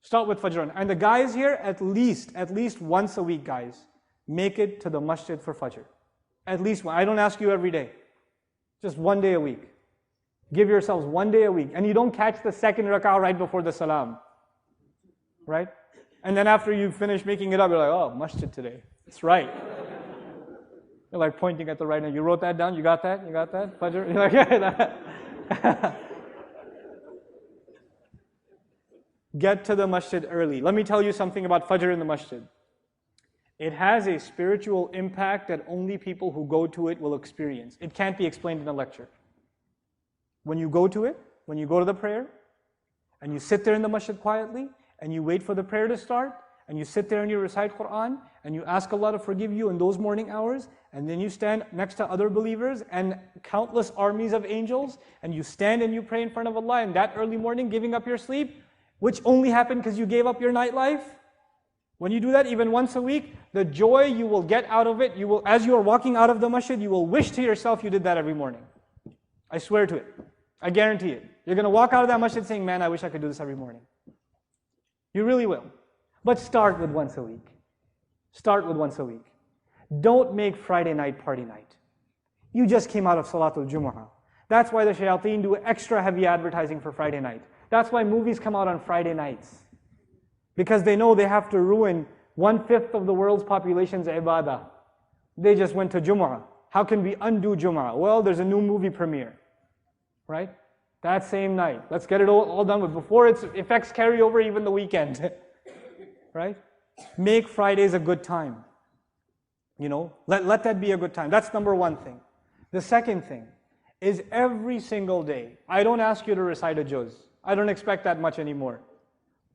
Speaker 1: Start with Fajr on time. And the guys here, at least once a week, guys, make it to the masjid for Fajr. At least one. I don't ask you every day. Just one day a week. Give yourselves one day a week. And you don't catch the second rak'ah right before the salam. Right? And then after you finish making it up, you're like, oh, masjid today. It's right. You're like pointing at the right hand. You wrote that down? You got that? You got that? Fajr? You're like, yeah. Get to the masjid early. Let me tell you something about Fajr in the masjid. It has a spiritual impact that only people who go to it will experience. It can't be explained in a lecture. When you go to it, when you go to the prayer, and you sit there in the masjid quietly, and you wait for the prayer to start, and you sit there and you recite Quran, and you ask Allah to forgive you in those morning hours, and then you stand next to other believers and countless armies of angels, and you stand and you pray in front of Allah in that early morning, giving up your sleep, which only happened because you gave up your nightlife. When you do that even once a week, the joy you will get out of it, as you are walking out of the masjid, you will wish to yourself you did that every morning. I swear to it. I guarantee it. You're going to walk out of that masjid saying, man, I wish I could do this every morning. You really will. But start with once a week. Start with once a week. Don't make Friday night party night. You just came out of Salatul Jumu'ah. That's why the shayateen do extra heavy advertising for Friday night. That's why movies come out on Friday nights. Because they know they have to ruin 1/5 of the world's population's ibadah. They just went to Jumu'ah. How can we undo Jumu'ah? Well, there's a new movie premiere. Right? That same night. Let's get it all done with before its effects carry over even the weekend. Right? Make Fridays a good time. Let that be a good time. That's number one thing. The second thing is every single day. I don't ask you to recite a juz. I don't expect that much anymore.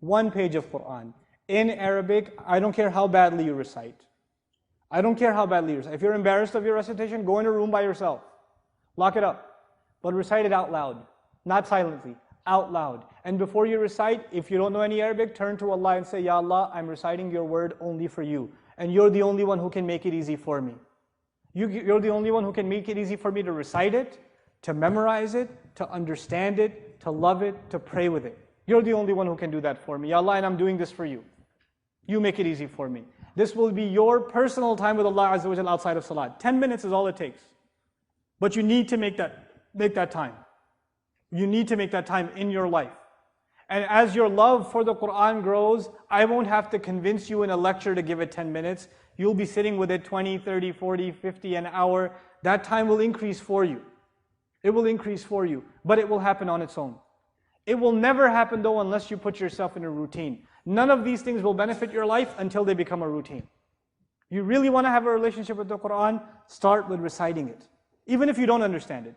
Speaker 1: 1 page of Quran. In Arabic, I don't care how badly you recite. I don't care how badly you recite. If you're embarrassed of your recitation, go in a room by yourself. Lock it up. But recite it out loud. Not silently. Out loud. And before you recite, if you don't know any Arabic, turn to Allah and say, Ya Allah, I'm reciting your word only for you. And you're the only one who can make it easy for me. You're the only one who can make it easy for me to recite it, to memorize it, to understand it, to love it, to pray with it. You're the only one who can do that for me. Ya Allah, and I'm doing this for you. You make it easy for me. This will be your personal time with Allah Azza wa Jalla outside of Salat. 10 minutes is all it takes. But you need to make that time. You need to make that time in your life. And as your love for the Quran grows, I won't have to convince you in a lecture to give it 10 minutes. You'll be sitting with it 20, 30, 40, 50, an hour. That time will increase for you. It will increase for you. But it will happen on its own. It will never happen though unless you put yourself in a routine. None of these things will benefit your life until they become a routine. You really want to have a relationship with the Quran, start with reciting it. Even if you don't understand it.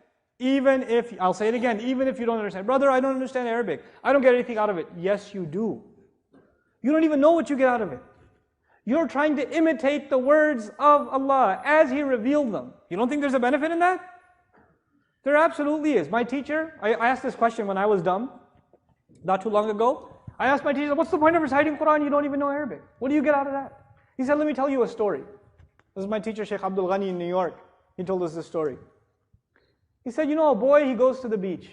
Speaker 1: I'll say it again, even if you don't understand. Brother, I don't understand Arabic. I don't get anything out of it. Yes, you do. You don't even know what you get out of it. You're trying to imitate the words of Allah as He revealed them. You don't think there's a benefit in that? There absolutely is. My teacher, I asked this question when I was dumb, not too long ago. I asked my teacher, what's the point of reciting Quran? You don't even know Arabic. What do you get out of that? He said, let me tell you a story. This is my teacher, Sheikh Abdul Ghani in New York. He told us this story. He said, a boy, he goes to the beach.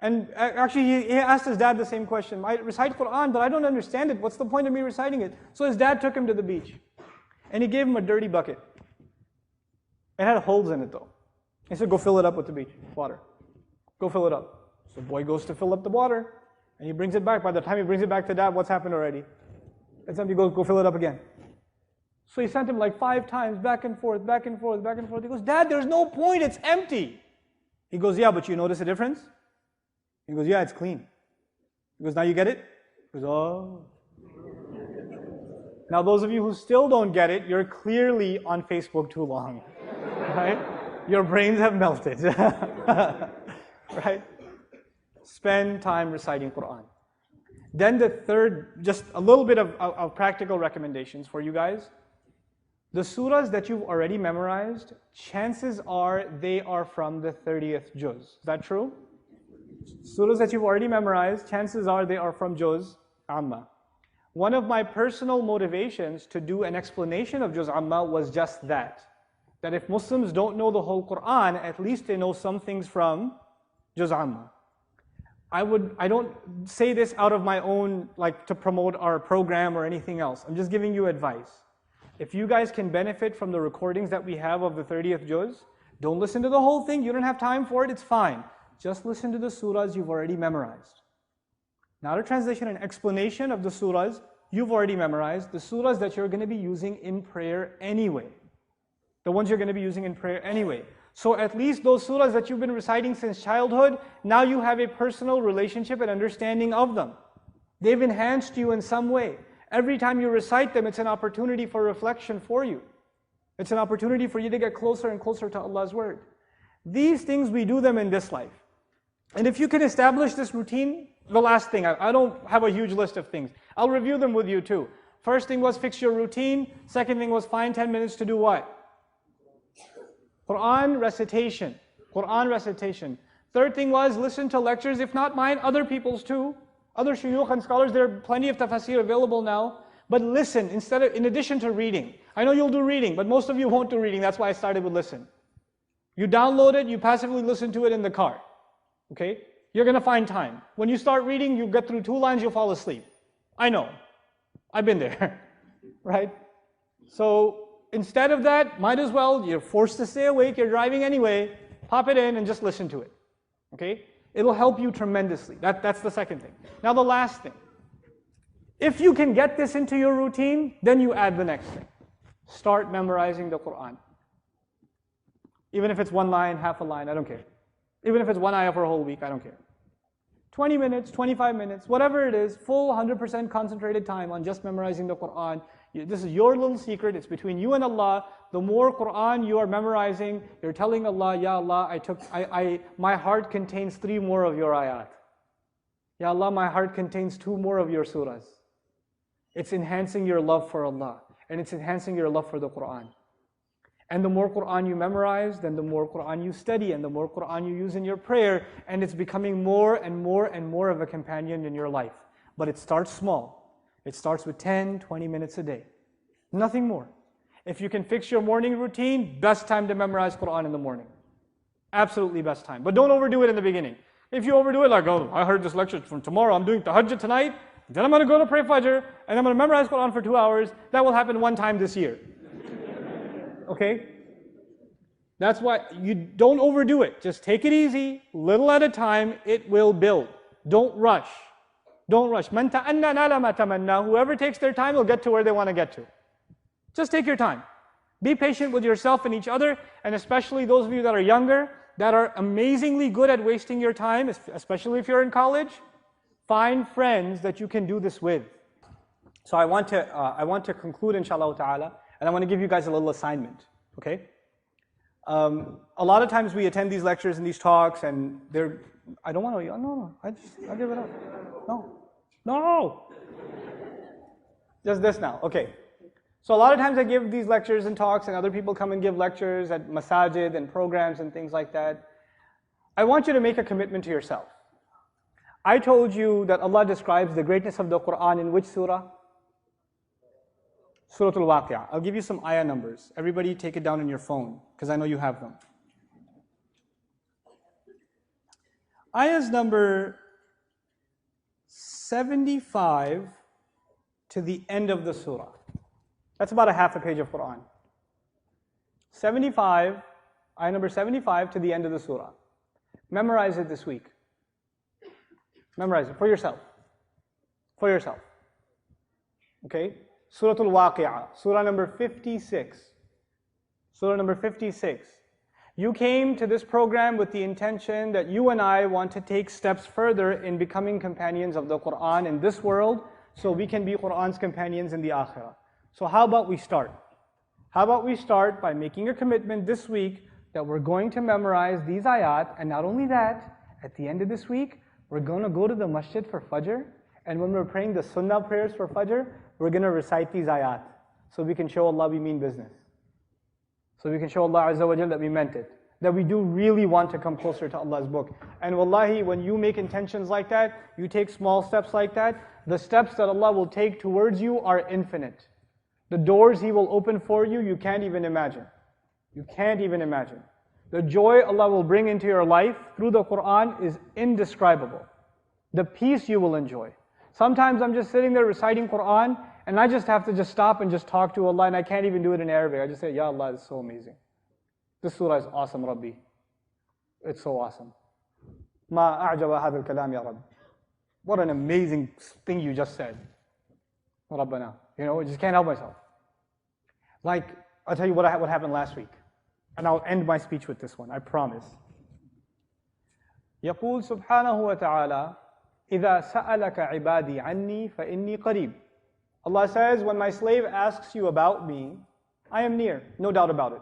Speaker 1: And actually, he asked his dad the same question. I recite Quran, but I don't understand it. What's the point of me reciting it? So his dad took him to the beach. And he gave him a dirty bucket. It had holes in it though. He said, go fill it up with the beach water. Go fill it up. So the boy goes to fill up the water. And he brings it back. By the time he brings it back to dad, what's happened already? It's empty. He goes, go fill it up again. So he sent him like 5 times, back and forth, back and forth, back and forth. He goes, Dad, there's no point, it's empty. He goes, yeah, but you notice a difference? He goes, yeah, it's clean. He goes, now you get it? He goes, oh. Now those of you who still don't get it, you're clearly on Facebook too long. Right? Your brains have melted. Right? Spend time reciting Quran. Then the third, just a little bit of practical recommendations for you guys. The surahs that you've already memorized, chances are they are from the 30th juz. Is that true? Surahs that you've already memorized, chances are they are from juz amma. One of my personal motivations to do an explanation of juz amma was just that. That if Muslims don't know the whole Quran, at least they know some things from juz amma. I don't say this out of my own, to promote our program or anything else. I'm just giving you advice. If you guys can benefit from the recordings that we have of the 30th juz, don't listen to the whole thing. You don't have time for it. It's fine. Just listen to the surahs you've already memorized. Not a translation, an explanation of the surahs you've already memorized. The surahs that you're going to be using in prayer anyway. The ones you're going to be using in prayer anyway. So at least those surahs that you've been reciting since childhood, now you have a personal relationship and understanding of them. They've enhanced you in some way. Every time you recite them, it's an opportunity for reflection for you. It's an opportunity for you to get closer and closer to Allah's word. These things, we do them in this life. And if you can establish this routine, the last thing, I don't have a huge list of things. I'll review them with you too. First thing was fix your routine. Second thing was find 10 minutes to do what? Quran recitation. Quran recitation. Third thing was listen to lectures, if not mine, other people's too. Other shuyukh and scholars, there are plenty of tafsir available now. But listen, in addition to reading. I know you'll do reading, but most of you won't do reading. That's why I started with listen. You download it, you passively listen to it in the car. Okay? You're going to find time. When you start reading, you get through 2 lines, you'll fall asleep. I know. I've been there. Right? So instead of that, might as well, you're forced to stay awake, you're driving anyway, pop it in and just listen to it. Okay? It'll help you tremendously. That's the second thing. Now the last thing. If you can get this into your routine, then you add the next thing. Start memorizing the Quran. Even if it's 1 line, half a line, I don't care. Even if it's 1 ayah for a whole week, I don't care. 20 minutes, 25 minutes, whatever it is, full 100% concentrated time on just memorizing the Quran. This is your little secret, it's between you and Allah. The more Quran you are memorizing, you're telling Allah, Ya Allah, my heart contains 3 more of your ayat. Ya Allah, my heart contains 2 more of your surahs. It's enhancing your love for Allah, and it's enhancing your love for the Quran. And the more Quran you memorize, then the more Quran you study, and the more Quran you use in your prayer, and it's becoming more and more and more of a companion in your life. But it starts small. It starts with 10, 20 minutes a day. Nothing more. If you can fix your morning routine, best time to memorize Quran in the morning. Absolutely best time. But don't overdo it in the beginning. If you overdo it like, oh, I heard this lecture from tomorrow, I'm doing tahajjud tonight, then I'm going to go to pray Fajr, and I'm going to memorize Quran for 2 hours. That will happen 1 time this year. Okay? That's why you don't overdo it. Just take it easy, little at a time, it will build. Don't rush. Don't rush. Man ta'anna nala ma tamanna. Whoever takes their time will get to where they want to get to. Just take your time. Be patient with yourself and each other, and especially those of you that are younger, that are amazingly good at wasting your time, especially if you're in college. Find friends that you can do this with. So I want to conclude, inshallah ta'ala, and I want to give you guys a little assignment, okay? A lot of times we attend these lectures and these talks, and I don't want to, I'll give it up. No. Just this now, okay. So a lot of times I give these lectures and talks, and other people come and give lectures at masajid and programs and things like that. I want you to make a commitment to yourself. I told you that Allah describes the greatness of the Quran in which surah? Surah Al-Waqi'ah. I'll give you some ayah numbers. Everybody take it down on your phone, because I know you have them. Ayahs number 75 to the end of the surah. That's about a half a page of Quran. 75, ayah number 75 to the end of the surah. Memorize it this week. Memorize it for yourself. For yourself. Okay? Surah Al-Waqi'ah, surah number 56. Surah number 56. You came to this program with the intention that you and I want to take steps further in becoming companions of the Quran in this world, so we can be Quran's companions in the Akhirah. So how about we start? How about we start by making a commitment this week that we're going to memorize these ayat, and not only that, at the end of this week, we're going to go to the masjid for Fajr, and when we're praying the sunnah prayers for Fajr, we're going to recite these ayat, so we can show Allah we mean business. So we can show Allah Azza wa Jal that we meant it, that we do really want to come closer to Allah's book. And wallahi, when you make intentions like that, you take small steps like that, the steps that Allah will take towards you are infinite. The doors He will open for you, you can't even imagine. You can't even imagine. The joy Allah will bring into your life through the Quran is indescribable. The peace you will enjoy. Sometimes I'm just sitting there reciting Quran, and I just have to just stop and just talk to Allah, and I can't even do it in Arabic. I just say, Ya Allah, it's so amazing. This surah is awesome, Rabbi. It's so awesome. Ma a'jaba hadha al-kalam ya Rabb. What an amazing thing you just said. Rabbana. I just can't help myself. Like, I'll tell you what happened last week. And I'll end my speech with this one, I promise. يقول سبحانه وتعالى إذا سألك عبادي عني فإني قريب. Allah says, when my slave asks you about me, I am near, no doubt about it.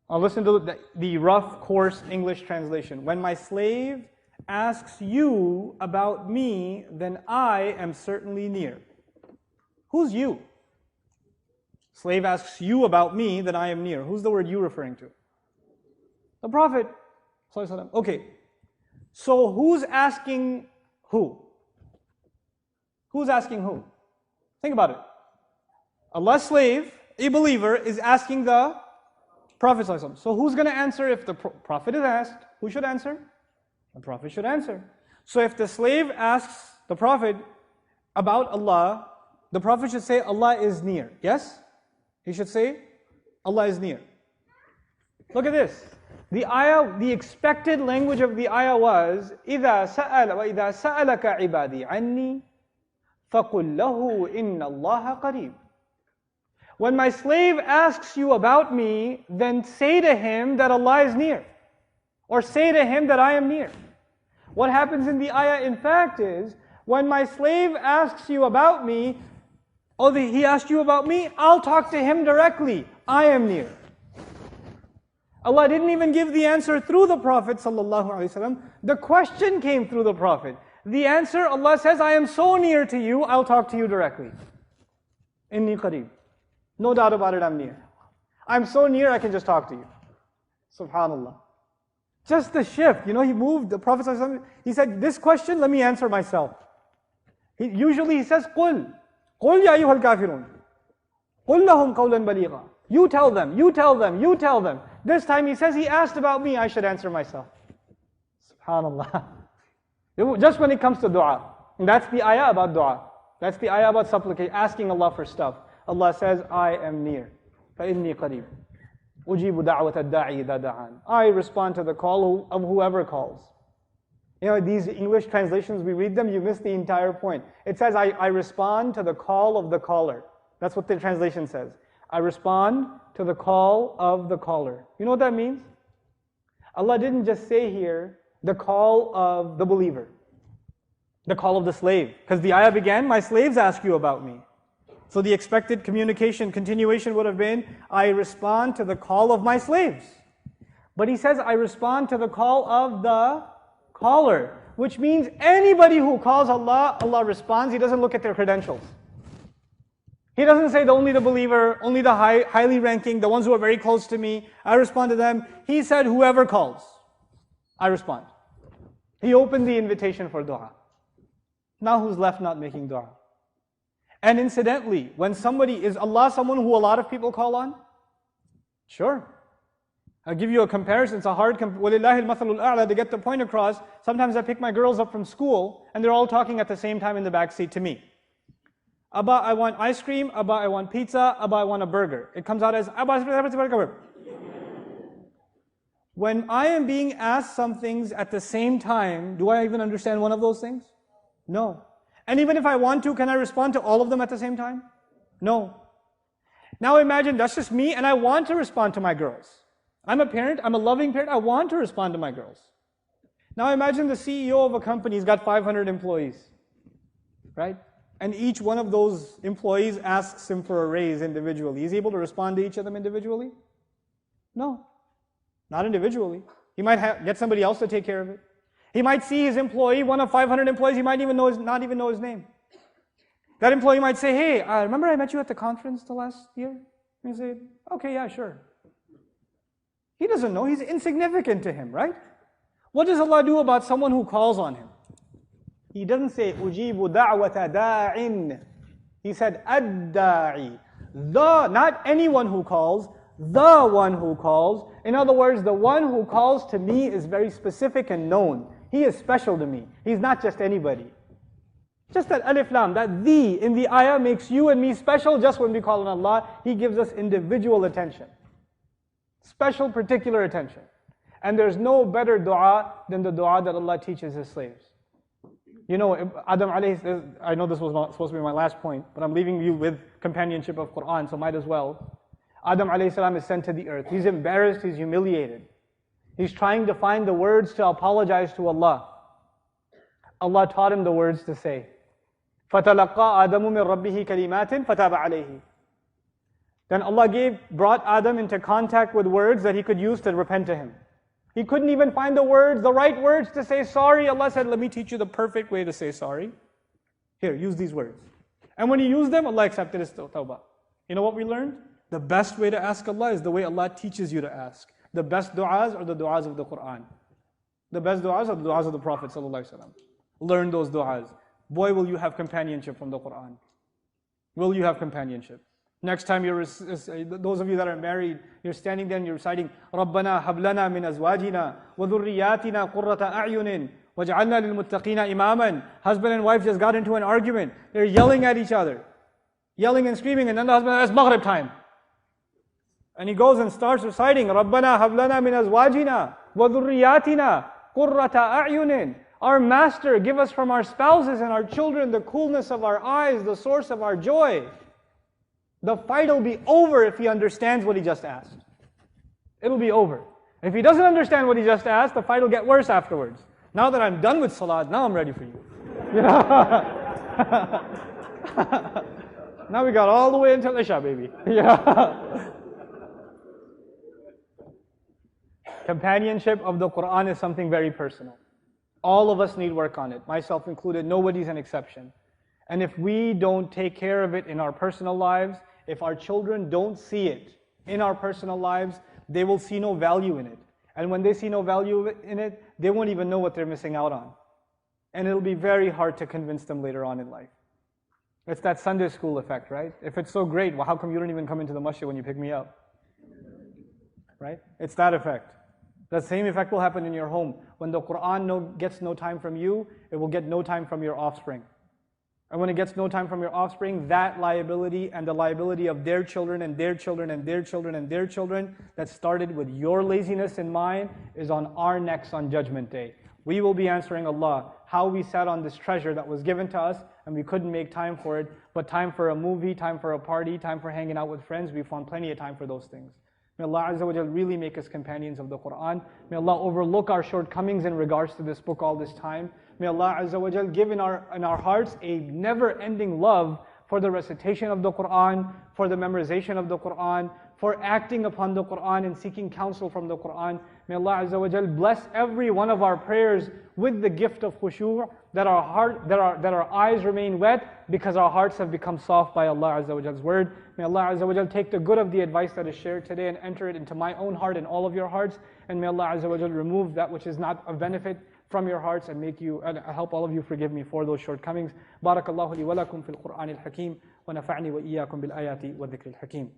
Speaker 1: I'll listen to the rough, coarse English translation. When my slave asks you about me, then I am certainly near. Who's you? Slave asks you about me, then I am near. Who's the word you referring to? The Prophet. Okay. So who's asking who? Who's asking who? Think about it. Allah's slave, a believer, is asking the Prophet. So who's going to answer if the Prophet is asked? Who should answer? The Prophet should answer. So if the slave asks the Prophet about Allah, the Prophet should say Allah is near. Yes? He should say Allah is near. Look at this. The ayah, the expected language of the ayah was إِذَا سَأَلَكَ عِبَادِي عَنِّي فَقُلْ لَهُ إِنَّ اللَّهَ قَرِيبٌ. When my slave asks you about me, then say to him that Allah is near. Or say to him that I am near. What happens in the ayah in fact is, when my slave asks you about me, he asked you about me, I'll talk to him directly. I am near. Allah didn't even give the answer through the Prophet ﷺ. The question came through the Prophet. The answer, Allah says, I am so near to you, I'll talk to you directly. Inni qareeb. No doubt about it, I'm near. I'm so near, I can just talk to you. Subhanallah. Just the shift, he moved, the Prophet ﷺ, he said, this question, let me answer myself. Usually he says, قُلْ يَا أَيُّهَا الْكَافِرُونَ قُلْ لَهُمْ قَوْلًا بَلِيغًا. You tell them, you tell them, you tell them. This time he says he asked about me, I should answer myself. Subhanallah. Just when it comes to dua. And that's the ayah about dua. That's the ayah about supplication, asking Allah for stuff. Allah says, I am near. فَإِنِّي قَرِيبٌ أُجِيبُ دَعْوَةَ الدَّاعِي إِذَا دَعَانِ. I respond to the call of whoever calls. These English translations, we read them, you miss the entire point. It says, I respond to the call of the caller. That's what the translation says. I respond to the call of the caller. You know what that means? Allah didn't just say here, the call of the believer. The call of the slave. Because the ayah began, my slaves ask you about me. So the expected continuation would have been, I respond to the call of my slaves. But he says, I respond to the call of the caller. Which means anybody who calls Allah, Allah responds. He doesn't look at their credentials. He doesn't say only the believer, only the highly ranking, the ones who are very close to me, I respond to them. He said, whoever calls, I respond. He opened the invitation for dua. Now who's left not making dua? And incidentally, when is Allah someone who a lot of people call on? Sure. I'll give you a comparison. It's a hard وَلِلَّهِ الْمَثَلُ الْأَعْلَى to get the point across. Sometimes I pick my girls up from school and they're all talking at the same time in the back seat to me. Abba, I want ice cream. Abba, I want pizza. Abba, I want a burger. It comes out as Abba. When I am being asked some things at the same time, do I even understand one of those things? No. And even if I want to, can I respond to all of them at the same time? No. Now imagine that's just me and I want to respond to my girls. I'm a parent, I'm a loving parent, I want to respond to my girls. Now imagine the CEO of a company, he's got 500 employees, right? And each one of those employees asks him for a raise individually. Is he able to respond to each of them individually? No, not individually. He might get somebody else to take care of it. He might see his employee, one of 500 employees, he might not even know his name. That employee might say, hey, remember I met you at the conference the last year? And he say, okay, yeah, sure. He doesn't know, he's insignificant to him, right? What does Allah do about someone who calls on him? He doesn't say, أُجِيبُ دَعْوَةَ دَاعٍ. He said, الدَّاعِي. Not anyone who calls, the one who calls. In other words, the one who calls to me is very specific and known. He is special to me. He's not just anybody. Just that alif lam, that the in the ayah makes you and me special just when we call on Allah. He gives us individual attention. Special, particular attention. And there's no better dua than the dua that Allah teaches His slaves. Adam alayhi, I know this was supposed to be my last point, but I'm leaving you with companionship of Quran, so might as well. Adam alayhi salam is sent to the earth. He's embarrassed, he's humiliated. He's trying to find the words to apologize to Allah. Allah taught him the words to say. فَتَلَقَّى آدَمُ مِنْ رَبِّهِ كَلِمَاتٍ فَتَابَ عَلَيْهِ. Then Allah brought Adam into contact with words that he could use to repent to Him. He couldn't even find the right words to say sorry. Allah said, let me teach you the perfect way to say sorry. Here, use these words. And when he used them, Allah accepted his tawbah. You know what we learned? The best way to ask Allah is the way Allah teaches you to ask. The best du'as are the du'as of the Quran. The best du'as are the du'as of the Prophet ﷺ. Learn those du'as. Boy, will you have companionship from the Quran. Will you have companionship? Next time those of you that are married, you're standing there and you're reciting, رَبَّنَا هَبْ لَنَا مِنْ أَزْوَاجِنَا وَذُرِّيَّاتِنَا قُرَّةَ أَعْيُنٍ وَاجْعَلْنَا لِلْمُتَّقِينَ إِمَامًا. Husband and wife just got into an argument. They're yelling at each other. Yelling and screaming, and then the husband says, it's Maghrib time. And he goes and starts reciting, رَبَّنَا هَبْ لَنَا مِنْ أَزْوَاجِنَا وَذُرِّيَّاتِنَا قُرَّةَ أَعْيُنٍ. Our Master, give us from our spouses and our children the coolness of our eyes, the source of our joy. The fight will be over if he understands what he just asked. It'll be over. If he doesn't understand what he just asked, the fight will get worse afterwards. Now that I'm done with salat, now I'm ready for you. Now we got all the way until Isha, baby. Companionship of the Quran is something very personal. All of us need work on it, myself included. Nobody's an exception. And if we don't take care of it in our personal lives, if our children don't see it in our personal lives, they will see no value in it. And when they see no value in it, they won't even know what they're missing out on. And it'll be very hard to convince them later on in life. It's that Sunday school effect, right? If it's so great, well, how come you don't even come into the masjid when you pick me up? Right? It's that effect. The same effect will happen in your home. When the Quran gets no time from you, it will get no time from your offspring. And when it gets no time from your offspring, that liability and the liability of their children and their children and their children and their children that started with your laziness in mind is on our necks on Judgment Day. We will be answering Allah how we sat on this treasure that was given to us and we couldn't make time for it, but time for a movie, time for a party, time for hanging out with friends, we found plenty of time for those things. May Allah Azza wa Jal really make us companions of the Quran. May Allah overlook our shortcomings in regards to this book all this time. May Allah Azza wa Jal give in our hearts a never-ending love for the recitation of the Quran, for the memorization of the Quran, for acting upon the Quran and seeking counsel from the Quran. May Allah Azza wa Jal bless every one of our prayers with the gift of khushu', that our eyes remain wet because our hearts have become soft by Allah Azza wa Jal's word. May Allah Azza wa Jal take the good of the advice that is shared today and enter it into my own heart and all of your hearts. And may Allah Azza wa Jal remove that which is not of benefit from your hearts and help all of you forgive me for those shortcomings. Barakallahu li wa lakum fil Qur'an al-Hakim wa nafa'ni wa iyyakum bil ayati wa dhikr al-Hakim.